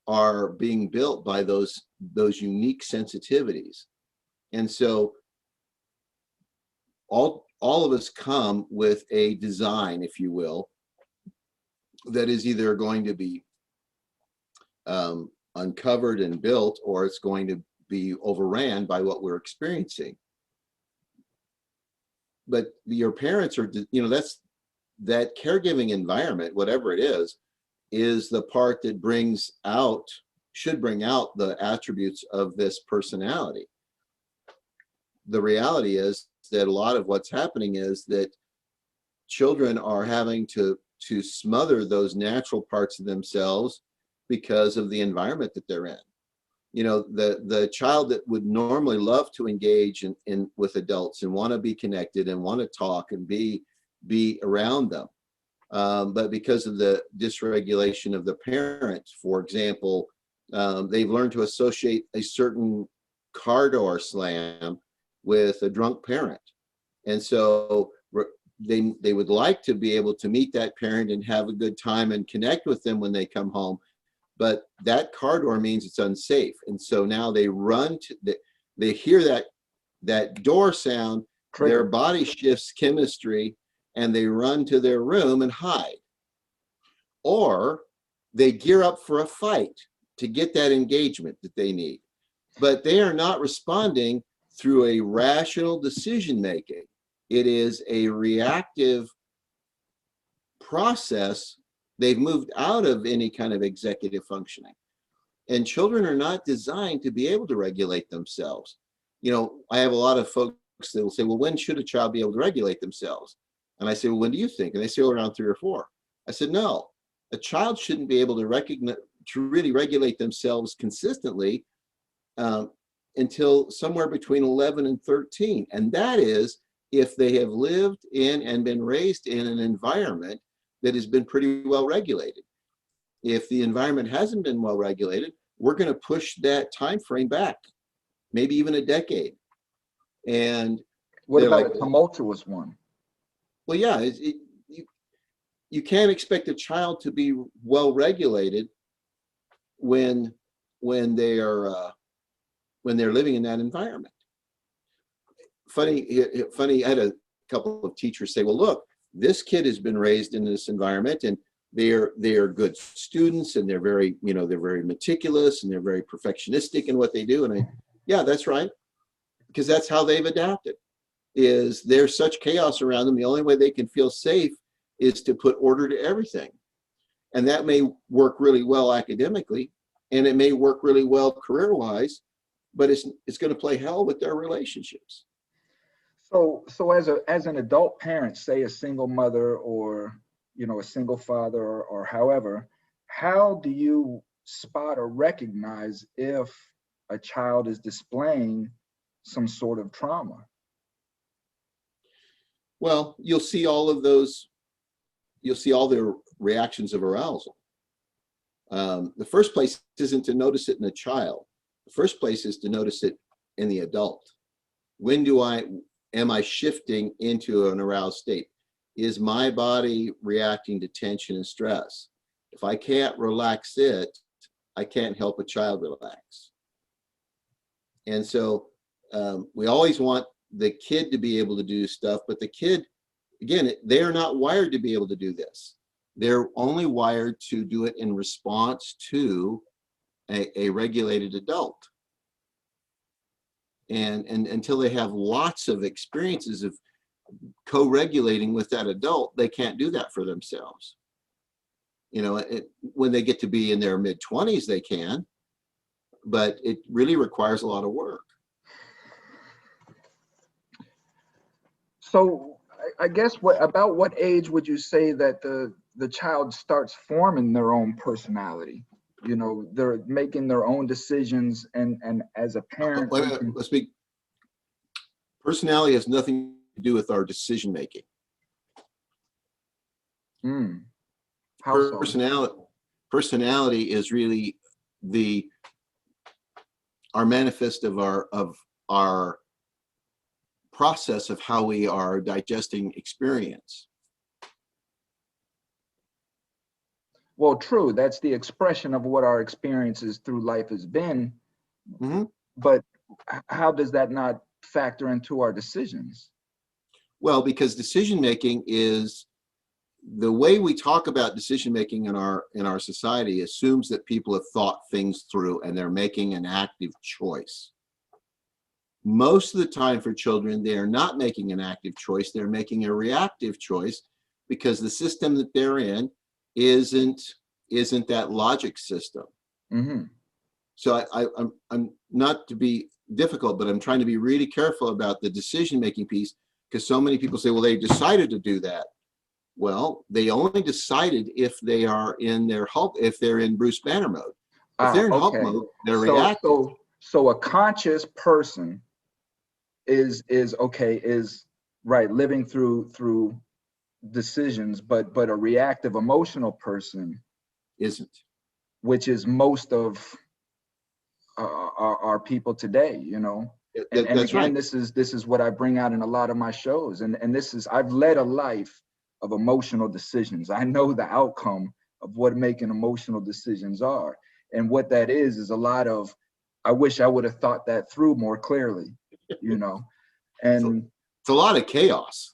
are being built by those unique sensitivities. And so all of us come with a design, if you will, that is either going to be uncovered and built, or it's going to be overran by what we're experiencing. But your parents are, you know, that caregiving environment, whatever it is the part that should bring out the attributes of this personality. The reality is that a lot of what's happening is that children are having to smother those natural parts of themselves because of the environment that they're in. You know, the child that would normally love to engage in with adults and want to be connected and want to talk and be around them, but because of the dysregulation of the parent, for example, they've learned to associate a certain car door slam with a drunk parent, and so they would like to be able to meet that parent and have a good time and connect with them when they come home. But that car door means it's unsafe. And so now they run they hear that door sound, their body shifts chemistry and they run to their room and hide. Or they gear up for a fight to get that engagement that they need. But they are not responding through a rational decision making. It is a reactive process. They've moved out of any kind of executive functioning. And children are not designed to be able to regulate themselves. You know, I have a lot of folks that will say, well, when should a child be able to regulate themselves? And I say, well, when do you think? And they say, well, around 3 or 4. I said, no, a child shouldn't be able to really regulate themselves consistently until somewhere between 11 and 13. And that is if they have lived in and been raised in an environment that has been pretty well regulated. If the environment hasn't been well regulated, we're going to push that time frame back, maybe even a decade. And what about a tumultuous one? Well, yeah, you can't expect a child to be well regulated when they're living in that environment. funny. I had a couple of teachers say, well, look, this kid has been raised in this environment, and they're good students, and they're very, they're very meticulous, and they're very perfectionistic in what they do. And yeah, that's right, because that's how they've adapted. Is there's such chaos around them, the only way they can feel safe is to put order to everything. And that may work really well academically, and it may work really well career-wise, but it's going to play hell with their relationships. So as an adult parent, say a single mother or a single father or however, how do you spot or recognize if a child is displaying some sort of trauma? Well, you'll see all of those. You'll see all their reactions of arousal. The first place isn't to notice it in a child. The first place is to notice it in the adult. When am I shifting into an aroused state? Is my body reacting to tension and stress? If I can't relax it, I can't help a child relax. And so we always want the kid to be able to do stuff, but the kid, again, they're not wired to be able to do this. They're only wired to do it in response to a regulated adult. And until they have lots of experiences of co-regulating with that adult, they can't do that for themselves. When they get to be in their mid-20s, they can, but it really requires a lot of work. So I guess about what age would you say that the child starts forming their own personality? They're making their own decisions, and as a parent, let's speak. Personality has nothing to do with our decision making. How so? Personality is really our manifest of our process of how we are digesting experience. Well, true. That's the expression of what our experiences through life has been. Mm-hmm. But how does that not factor into our decisions? Well, because decision making is the way we talk about decision making in our society assumes that people have thought things through and they're making an active choice. Most of the time for children, they are not making an active choice. They're making a reactive choice because the system that they're in isn't that logic system. Mm-hmm. So I'm not to be difficult, but I'm trying to be really careful about the decision-making piece, because so many people say, well, they decided to do that. Well, they only decided if they are in if they're in Bruce Banner mode. If they're in Hulk mode, they're reactive. So a conscious person is right, living through decisions, but a reactive emotional person isn't, which is most of our people today. And that's again, right. this is what I bring out in a lot of my shows, and I've led a life of emotional decisions. I know the outcome of what making emotional decisions are, and what that is a lot of, I wish I would have thought that through more clearly, and it's a lot of chaos.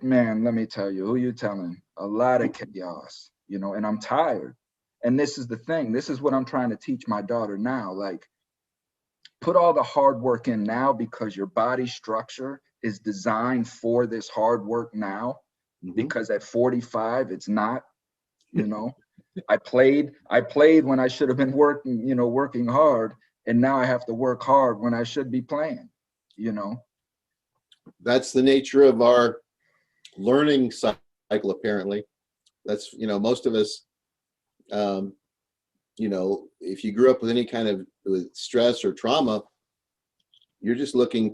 Man, let me tell you, who you telling? A lot of chaos, and I'm tired. And this is the thing. This is what I'm trying to teach my daughter now. Like, put all the hard work in now, because your body structure is designed for this hard work now. Mm-hmm. Because at 45, it's not, I played when I should have been working hard. And now I have to work hard when I should be playing, That's the nature of our learning cycle, apparently. That's, most of us, if you grew up with any kind of with stress or trauma, you're just looking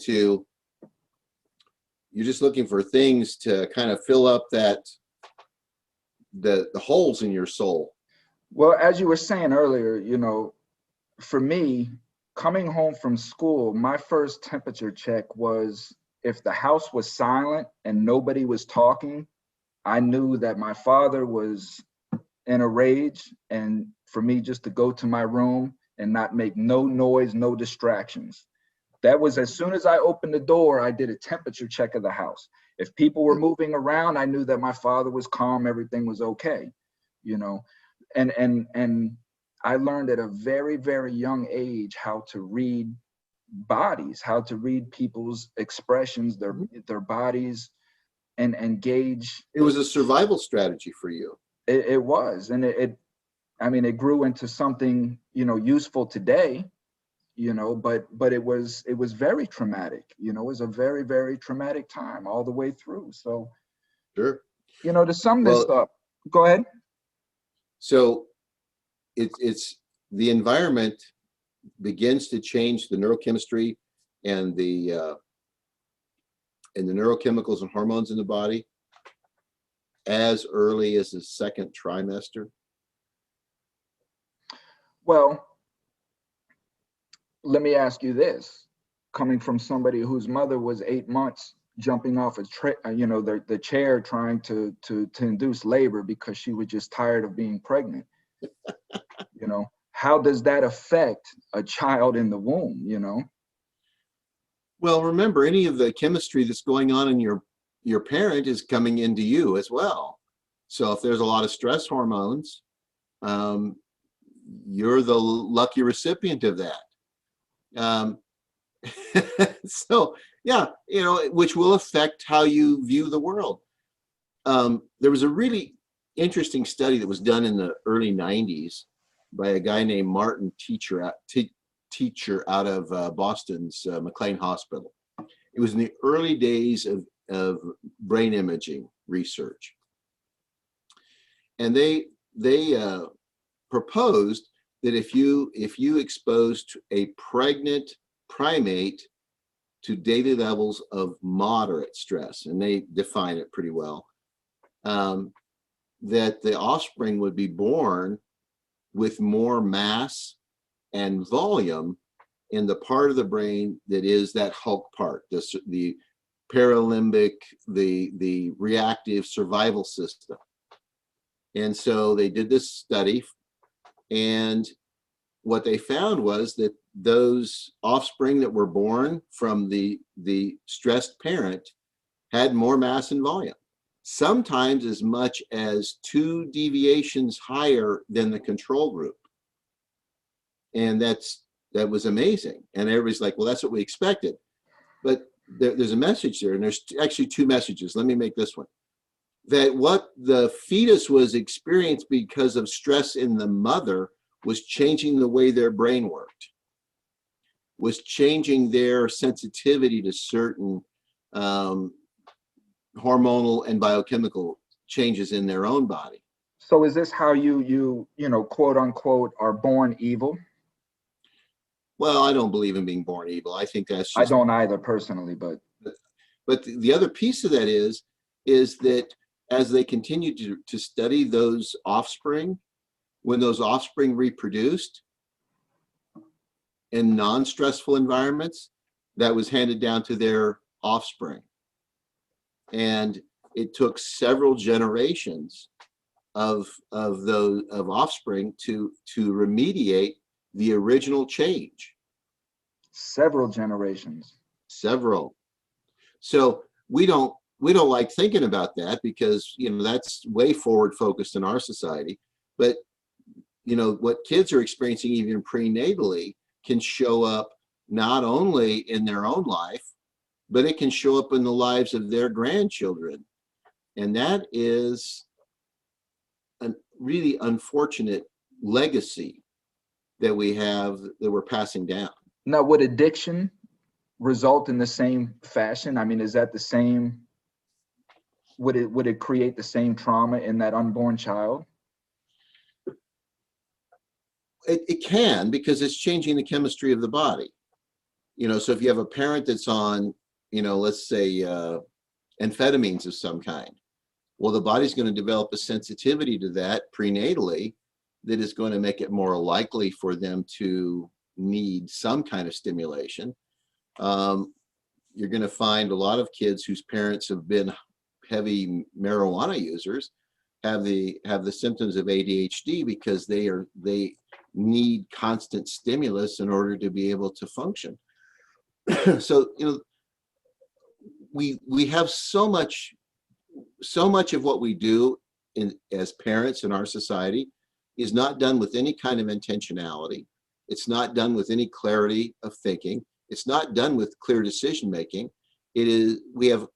for things to kind of fill up the holes in your soul. Well, as you were saying earlier, for me, coming home from school, my first temperature check was, if the house was silent and nobody was talking, I knew that my father was in a rage, and for me just to go to my room and not make no noise, no distractions. That was as soon as I opened the door, I did a temperature check of the house. If people were moving around, I knew that my father was calm, everything was okay, you know. And I learned at a very, very young age how to read bodies, how to read people's expressions, their bodies, and gauge. It was a survival strategy for you. It was, and I mean, it grew into something, you know, useful today, you know, but it was very traumatic, you know. It was a very, very traumatic time all the way through. So, Sure. you know, to sum this Well, up, go ahead. so it's the environment begins to change the neurochemistry and the neurochemicals and hormones in the body as early as the second trimester. Well, let me ask you this, coming from somebody whose mother was 8 months jumping off you know, the chair trying to induce labor because she was just tired of being pregnant. You know, how does that affect a child in the womb, you know? Well, remember, any of the chemistry that's going on in your parent is coming into you as well. So if there's a lot of stress hormones, you're the lucky recipient of that. So yeah, you know, which will affect how you view the world. There was a really interesting study that was done in the early 90s by a guy named Martin Teacher out of Boston's McLean Hospital. It was in the early days of brain imaging research. And they proposed that if you exposed a pregnant primate to daily levels of moderate stress, and they define it pretty well, that the offspring would be born with more mass and volume in the part of the brain that is that Hulk part, the paralimbic, the reactive survival system. And so they did this study, and what they found was that those offspring that were born from the stressed parent had more mass and volume, sometimes as much as 2 deviations higher than the control group. And that was amazing. And everybody's like, well, that's what we expected. But there's a message there, and there's actually 2 messages. Let me make this one. That what the fetus was experienced because of stress in the mother was changing the way their brain worked, was changing their sensitivity to certain hormonal and biochemical changes in their own body. So is this how you know, quote unquote, are born evil? Well, I don't believe in being born evil. I think that's just, I don't either personally, but the other piece of that is that as they continue to study those offspring, when those offspring reproduced in non-stressful environments, that was handed down to their offspring. And it took several generations of offspring to remediate the original change. several generations. Several. So we don't like thinking about that because, you know, that's way forward focused in our society. But, you know, what kids are experiencing even prenatally can show up not only in their own life, but it can show up in the lives of their grandchildren. And that is a really unfortunate legacy that we have, that we're passing down. Now, would addiction result in the same fashion? I mean, is that the same? Would it create the same trauma in that unborn child? It can, because it's changing the chemistry of the body. You know, so if you have a parent that's on, you know, let's say amphetamines of some kind, well, the body's going to develop a sensitivity to that prenatally that is going to make it more likely for them to need some kind of stimulation. You're going to find a lot of kids whose parents have been heavy marijuana users have the symptoms of ADHD because they need constant stimulus in order to be able to function. So, we have so much of what we do as parents in our society is not done with any kind of intentionality. It's not done with any clarity of thinking. It's not done with clear decision making. We have a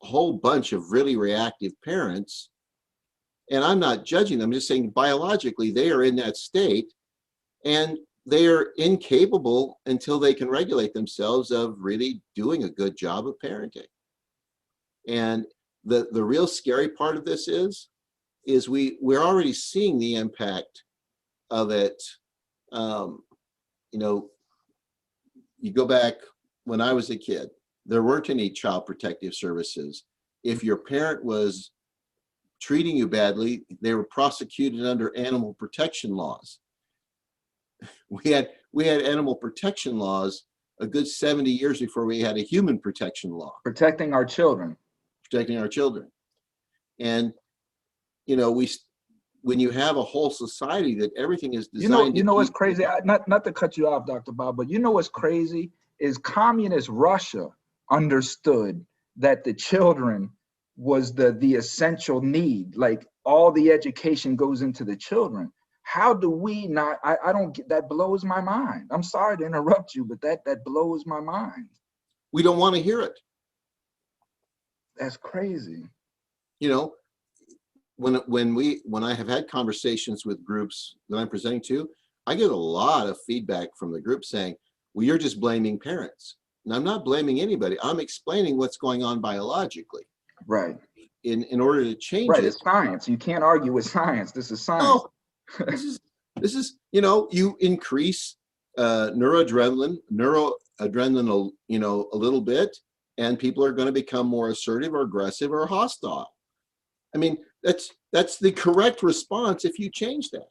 whole bunch of really reactive parents, and I'm not judging them. I'm just saying biologically they are in that state, and they are incapable until they can regulate themselves of really doing a good job of parenting. And the real scary part of this is we're already seeing the impact of it. You go back when I was a kid, there weren't any child protective services. If your parent was treating you badly, they were prosecuted under animal protection laws. We had animal protection laws a good 70 years before we had a human protection law. Protecting our children. And when you have a whole society that everything is designed you know what's crazy? Not to cut you off, Dr. Bob, but you know what's crazy is communist Russia understood that the children was the essential need. Like all the education goes into the children. How do we not? I don't get that. Blows my mind. I'm sorry to interrupt you, but that blows my mind. We don't want to hear it. That's crazy. When I have had conversations with groups that I'm presenting to, I get a lot of feedback from the group saying, well, you're just blaming parents. And I'm not blaming anybody. I'm explaining what's going on biologically. Right. In order to change it. It's science. You can't argue with science. This is science. No, this is you increase neuroadrenaline, a little bit, and people are going to become more assertive or aggressive or hostile. I mean, that's the correct response if you change that.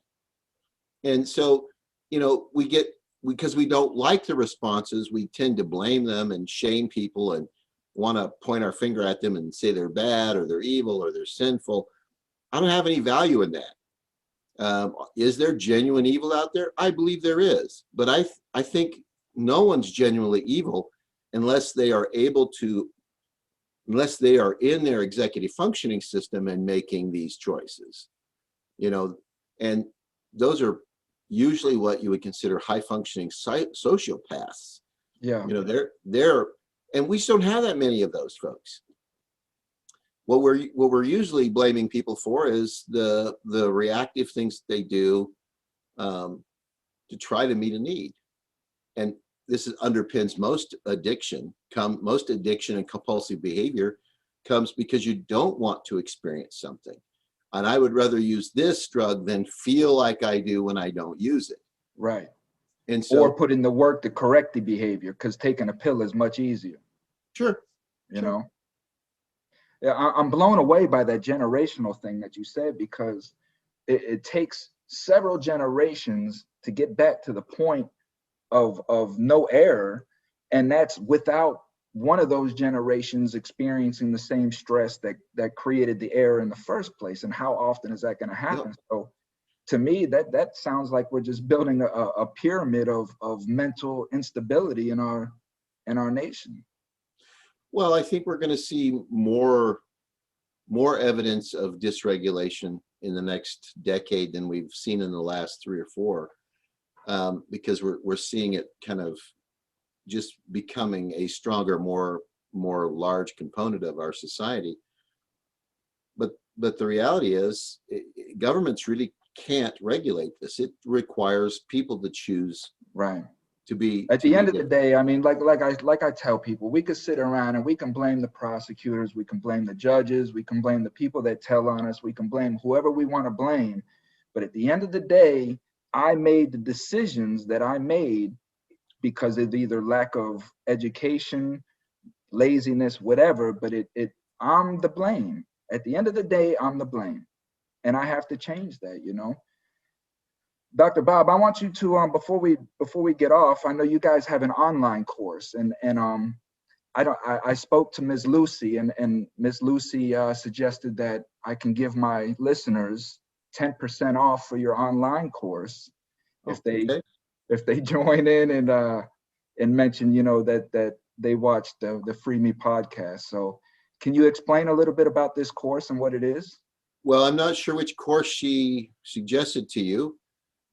And so, because we don't like the responses, we tend to blame them and shame people and want to point our finger at them and say they're bad or they're evil or they're sinful. I don't have any value in that. Is there genuine evil out there? I believe there is, but I think no one's genuinely evil unless they are in their executive functioning system and making these choices, and those are usually what you would consider high functioning sociopaths. Yeah. And we just don't have that many of those folks. What we're usually blaming people for is the reactive things they do to try to meet a need. And this underpins most addiction and compulsive behavior comes because you don't want to experience something. And I would rather use this drug than feel like I do when I don't use it. Right. And so, or put in the work to correct the behavior, because taking a pill is much easier. Sure. You know? Yeah, I'm blown away by that generational thing that you said, because it takes several generations to get back to the point of no error, and that's without one of those generations experiencing the same stress that created the error in the first place. And how often is that going to happen? Yep. So to me, that sounds like we're just building a pyramid of mental instability in our nation. Well, I think we're going to see more evidence of dysregulation in the next decade than we've seen in the last 3 or 4, because we're seeing it kind of just becoming a stronger, more large component of our society. But the reality is, governments really can't regulate this. It requires people to choose. Right. To be at the end of the day, I mean, like I tell people, we could sit around and we can blame the prosecutors, we can blame the judges, we can blame the people that tell on us, we can blame whoever we want to blame. But at the end of the day, I made the decisions that I made because of either lack of education, laziness, whatever. But I'm the blame. At the end of the day, I'm the blame, and I have to change that. Dr. Bob, I want you to before we get off, I know you guys have an online course, and I spoke to Ms. Lucy, and Ms. Lucy suggested that I can give my listeners 10% off for your online course if they join in and and mentioned, that they watched the FreeMe podcast. So can you explain a little bit about this course and what it is? Well, I'm not sure which course she suggested to you,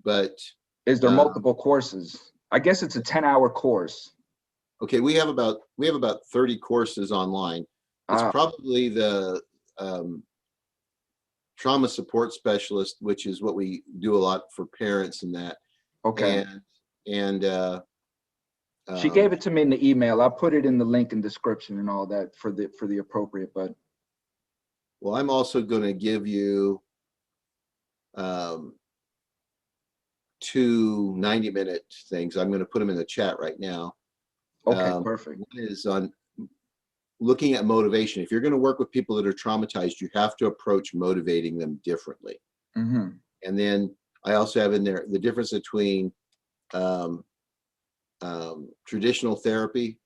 but Is there multiple courses? I guess it's a 10-hour course. okay, we have about 30 courses online. It's Ah, probably the trauma support specialist, which is what we do a lot for parents and that. okay. And She gave it to me in the email. I'll put it in the link and description and all that for the appropriate, but well, I'm also going to give you two 90-minute things. I'm going to put them in the chat right now. okay, perfect. One is on looking at motivation. If you're going to work with people that are traumatized, you have to approach motivating them differently. Mm-hmm. And then I also have in there the difference between traditional therapy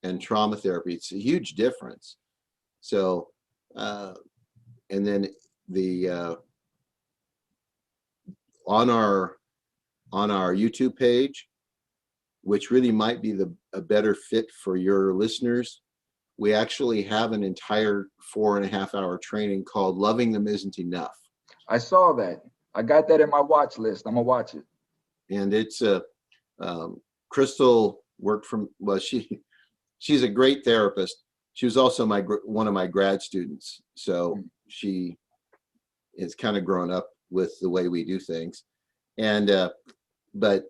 and trauma therapy. It's a huge difference. So, and then the on our YouTube page, which really might be a better fit for your listeners, we actually have an entire 4.5-hour training called "Loving Them Isn't Enough." I saw that. I got that in my watch list. I'm gonna watch it. And it's a Crystal worked from, well, she's a great therapist. She was also one of my grad students, so she is kind of grown up with the way we do things. And but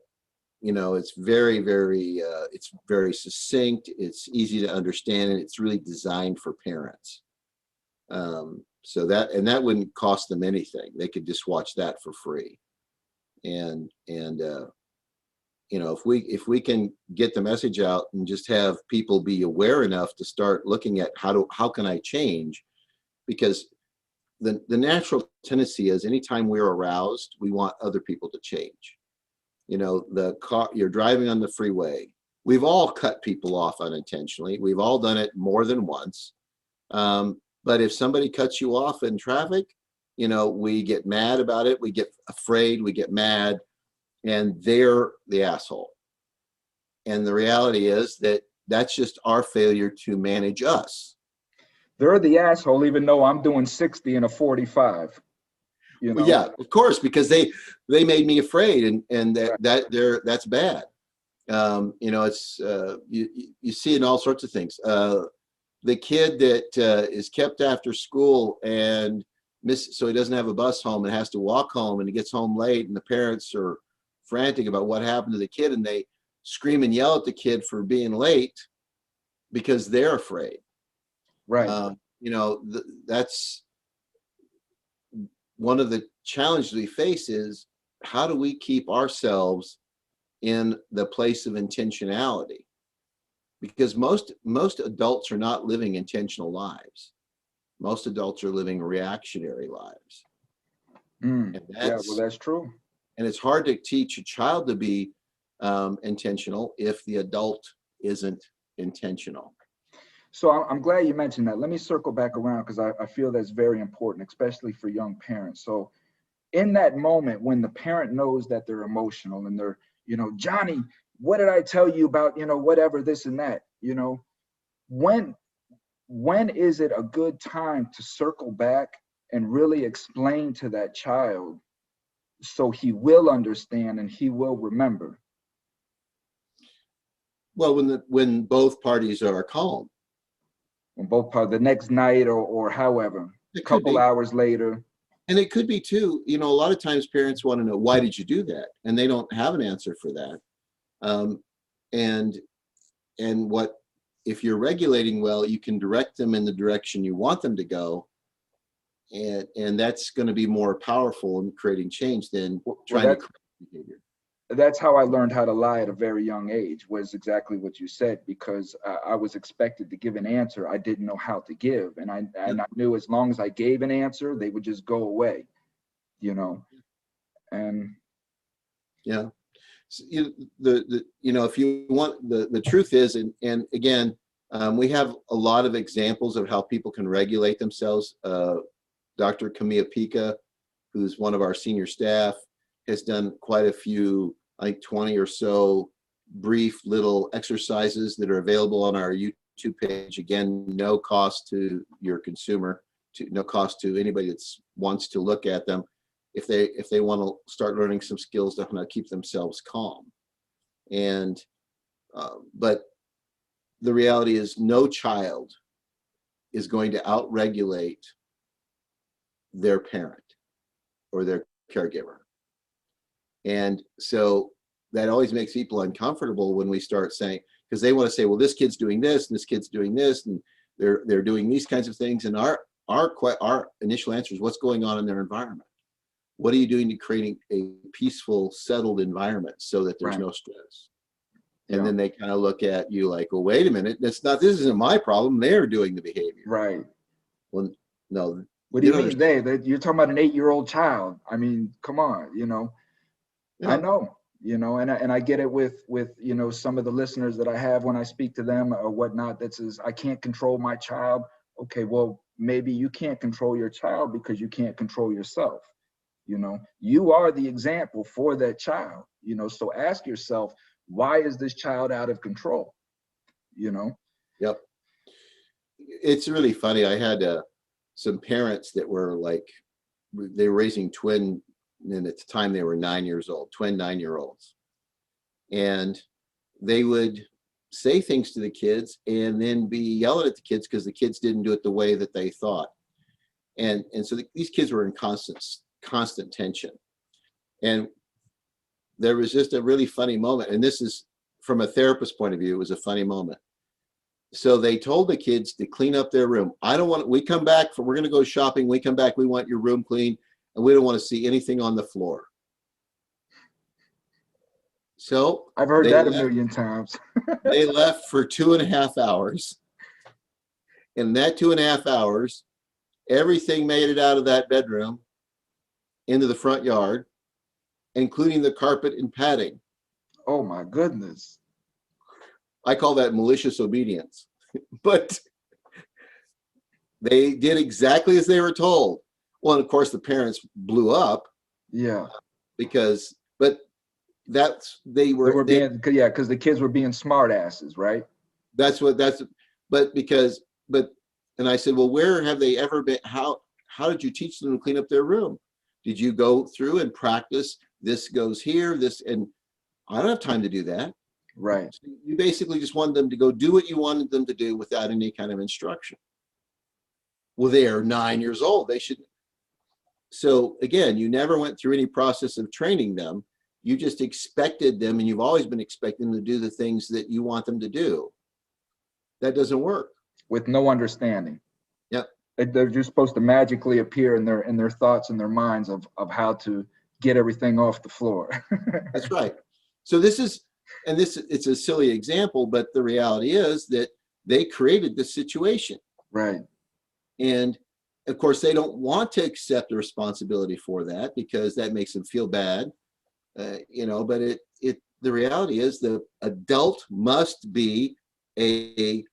it's very, very it's very succinct, it's easy to understand, and it's really designed for parents. So that wouldn't cost them anything. They could just watch that for free. And if we can get the message out and just have people be aware enough to start looking at how can I change, because the natural tendency is anytime we're aroused, we want other people to change. The car, you're driving on the freeway. We've all cut people off unintentionally. We've all done it more than once. But if somebody cuts you off in traffic, we get mad about it. We get afraid, we get mad, and they're the asshole. And the reality is that that's just our failure to manage us. They're the asshole, even though I'm doing 60 in a 45. Well, yeah, of course, because they made me afraid, and that's bad. It's you see in all sorts of things. The kid that is kept after school and so he doesn't have a bus home and has to walk home, and he gets home late, and the parents are frantic about what happened to the kid, and they scream and yell at the kid for being late because they're afraid. Right. That's one of the challenges we face, is how do we keep ourselves in the place of intentionality? Because most adults are not living intentional lives. Most adults are living reactionary lives. And that's true. And it's hard to teach a child to be intentional if the adult isn't intentional. So I'm glad you mentioned that. Let me circle back around, because I feel that's very important, especially for young parents. So in that moment when the parent knows that they're emotional and they're, Johnny, what did I tell you about, whatever, this and that, when is it a good time to circle back and really explain to that child so he will understand and he will remember? Well, when both parties are calm. When both parties, the next night or however, a couple hours later. And it could be too, a lot of times parents want to know, why did you do that? And they don't have an answer for that. And what, if you're regulating well, you can direct them in the direction you want them to go. And that's going to be more powerful in creating change than trying to create behavior. That's how I learned how to lie at a very young age, was exactly what you said, because I was expected to give an answer I didn't know how to give. And I knew as long as I gave an answer, they would just go away, and yeah. So, if you want, the truth is, and again, we have a lot of examples of how people can regulate themselves. Dr. Camilla Pica, who's one of our senior staff, has done quite a few, I think 20 or so brief little exercises that are available on our YouTube page. Again, no cost to your consumer, no cost to anybody that wants to look at them. If they want to start learning some skills to how to keep themselves calm. And but the reality is no child is going to outregulate their parent or their caregiver. And so that always makes people uncomfortable when we start saying, because they want to say, well, this kid's doing this, and this kid's doing this, and they're doing these kinds of things. And our initial answer is, what's going on in their environment? What are you doing to creating a peaceful, settled environment so that there's no stress? And then they kind of look at you like, well, wait a minute, this isn't my problem. They're doing the behavior. Right. Well, no. What do you mean you're talking about an 8-year-old child? I mean, come on, you know. Yeah. I know, you know, and I get it with, you know, some of the listeners that I have when I speak to them or whatnot, that says, I can't control my child. Okay, well, maybe you can't control your child because you can't control yourself. You know, you are the example for that child, you know, so ask yourself, why is this child out of control? You know? Yep. It's really funny. I had some parents that were like, they were raising twin, and at the time they were 9 years old, twin 9-year-olds. And they would say things to the kids and then be yelling at the kids because the kids didn't do it the way that they thought. And so these kids were in constant tension. And there was just a really funny moment. And this is from a therapist point of view, it was a funny moment. So they told the kids to clean up their room. We come back, we're going to go shopping. We come back, we want your room clean, and we don't want to see anything on the floor. So I've heard that a million times. They left for 2.5 hours. In that 2.5 hours, everything made it out of that bedroom into the front yard, including the carpet and padding. Oh my goodness. I call that malicious obedience. But they did exactly as they were told. Well, and of course the parents blew up. Yeah. Because because the kids were being smart asses, right? And I said, well, where have they ever been? How did you teach them to clean up their room? Did you go through and practice? This goes here, this, and I don't have time to do that. Right. So you basically just wanted them to go do what you wanted them to do without any kind of instruction. Well, they are 9 years old. They should. So again, you never went through any process of training them. You just expected them, and you've always been expecting them to do the things that you want them to do. That doesn't work. With no understanding. Yep. They're just supposed to magically appear in their thoughts and their minds of how to get everything off the floor. That's right. So it's a silly example, but the reality is that they created this situation. Right. And of course, they don't want to accept the responsibility for that because that makes them feel bad, but the reality is the adult must be a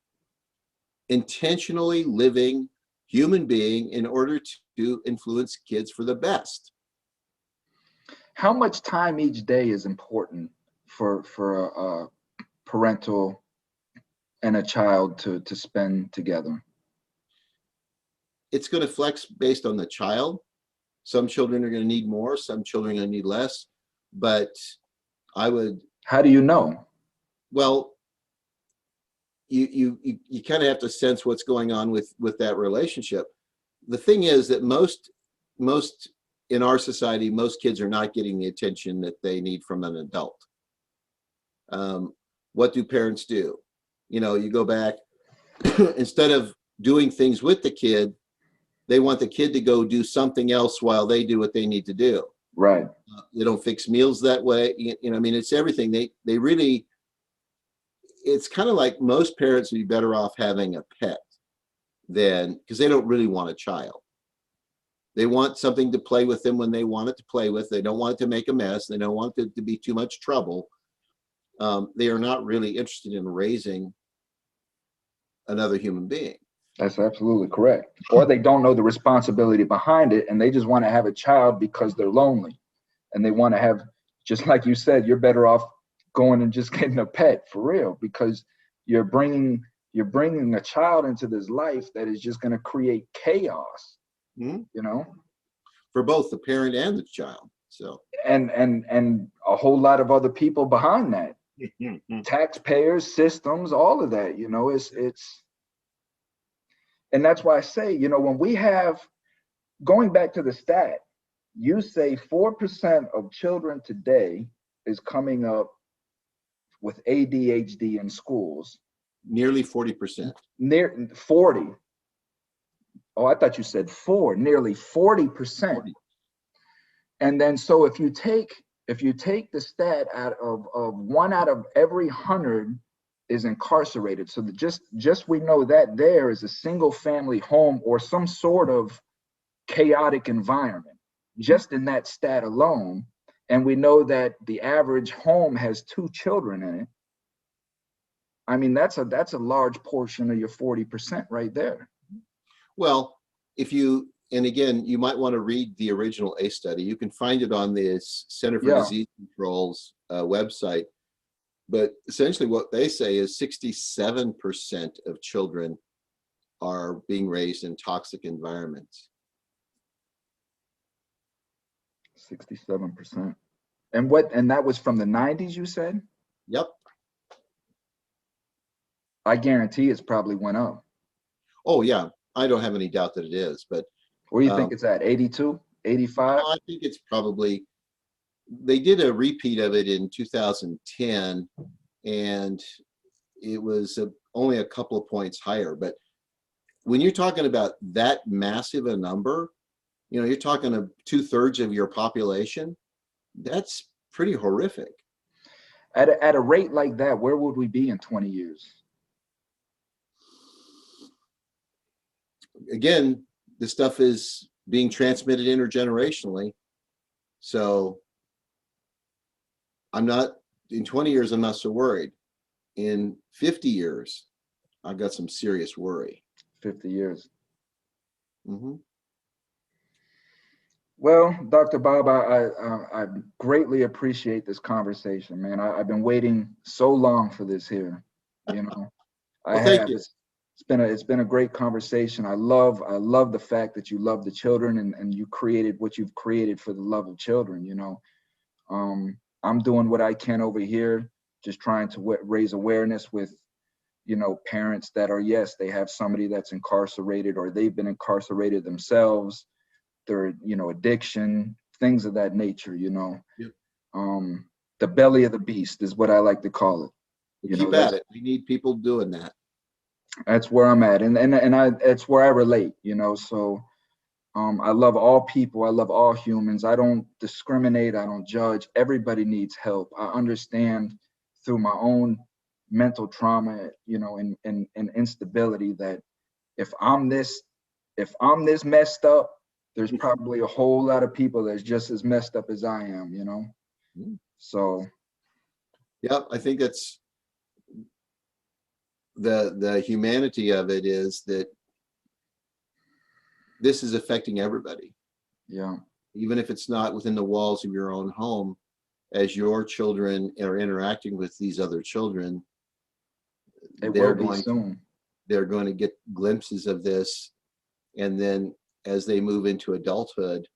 intentionally living human being in order to influence kids for the best. How much time each day is important for a parental and a child to spend together? It's going to flex based on the child. Some children are going to need more, some children are going to need less, but how do you know? Well, you kind of have to sense what's going on with that relationship. The thing is that most in our society, most kids are not getting the attention that they need from an adult. What do parents do? You go back, instead of doing things with the kid, they want the kid to go do something else while they do what they need to do. Right. They don't fix meals that way. It's everything. They really, it's kind of like most parents would be better off having a pet because they don't really want a child. They want something to play with them when they want it to play with. They don't want it to make a mess. They don't want it to be too much trouble. They are not really interested in raising another human being. That's absolutely correct. Or they don't know the responsibility behind it, and they just want to have a child because they're lonely. And they want to have, just like you said, you're better off going and just getting a pet for real, because you're bringing a child into this life that is just going to create chaos, Mhm. you know, For both the parent and the child. So, and a whole lot of other people behind that, taxpayers, systems, all of that, you know, it's, and that's why I say, you know, when we have, going back to the stat, you say 4% of children today is coming up with ADHD in schools. nearly 40%. Near 40. Oh, I thought you said 4, nearly 40%. 40. And then so if you take the stat out of 1 out of every 100 is incarcerated. So that just we know that there is a single family home or some sort of chaotic environment just in that stat alone. And we know that the average home has 2 children in it. I mean, that's a large portion of your 40% right there. Well, if you, and again, you might want to read the original ACE study. You can find it on the Center for Yeah. Disease Control's website. But essentially what they say is 67% of children are being raised in toxic environments. 67%. And that was from the 90s, you said? Yep. I guarantee it's probably went up. Oh, yeah. I don't have any doubt that it is. But Where do you think it's at? 82, 85? I think it's probably, they did a repeat of it in 2010, and it was only a couple of points higher. But when you're talking about that massive a number, you know, you're talking of 2/3 of your population. That's pretty horrific. At a rate like that, where would we be in 20 years? Again, this stuff is being transmitted intergenerationally. So I'm not, in 20 years, I'm not so worried. In 50 years, I've got some serious worry. 50 years. Mm-hmm. Well, Dr. Bob, I greatly appreciate this conversation, man. I've been waiting so long for this here, you know. I Well, thank have. you. It's been a great conversation. I love the fact that you love the children and you created what you've created for the love of children, you know. I'm doing what I can over here, just trying to raise awareness with, you know, parents that are, yes, they have somebody that's incarcerated or they've been incarcerated themselves. Their, you know, addiction, things of that nature, you know. Yep. The belly of the beast is what I like to call it. Well, keep at it. We need people doing that. That's where I'm at, and it's where I relate, you know. So I love all people. I love all humans. I don't discriminate. I don't judge. Everybody needs help. I understand through my own mental trauma, you know, and instability that if I'm this messed up, there's probably a whole lot of people that's just as messed up as I am, you know. So yeah, I think that's the humanity of it, is that this is affecting everybody. yeah, Even if it's not within the walls of your own home, as your children are interacting with these other children, it they're will be going soon. they're going to get glimpses of this, and then as they move into adulthood,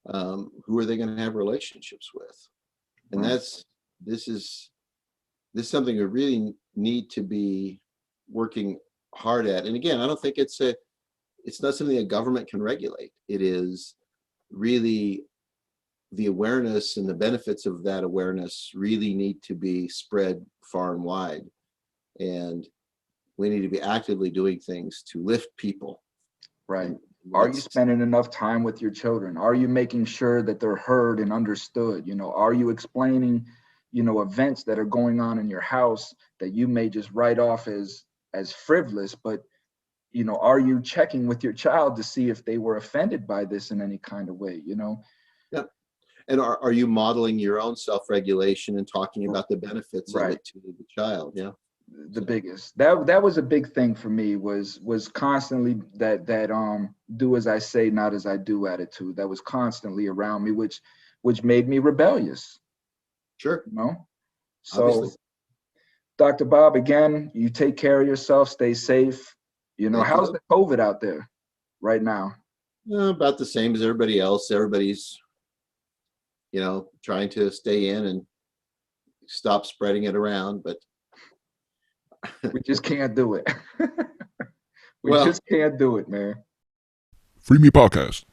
who are they going to have relationships with? And Right. this is something we really need to be working hard at. And again, I don't think it's not something a government can regulate. It is really the awareness and the benefits of that awareness really need to be spread far and wide. And we need to be actively doing things to lift people. Right. And Are you spending enough time with your children? Are you making sure that they're heard and understood? You know, are you explaining, you know, events that are going on in your house that you may just write off as frivolous, but, you know, are you checking with your child to see if they were offended by this in any kind of way, you know? Yeah. And are you modeling your own self-regulation and talking about the benefits of Right. it to the child? Yeah. The biggest, that was a big thing for me, was constantly that do as I say, not as I do attitude that was constantly around me, which made me rebellious, Sure. you know. So, Dr. Bob, again, you take care of yourself, stay safe. You know, Thank how's you. the COVID out there right now? About the same as everybody else. Everybody's, trying to stay in and stop spreading it around, but We just can't do it. We Well- just can't do it, man. FreeMe Podcast.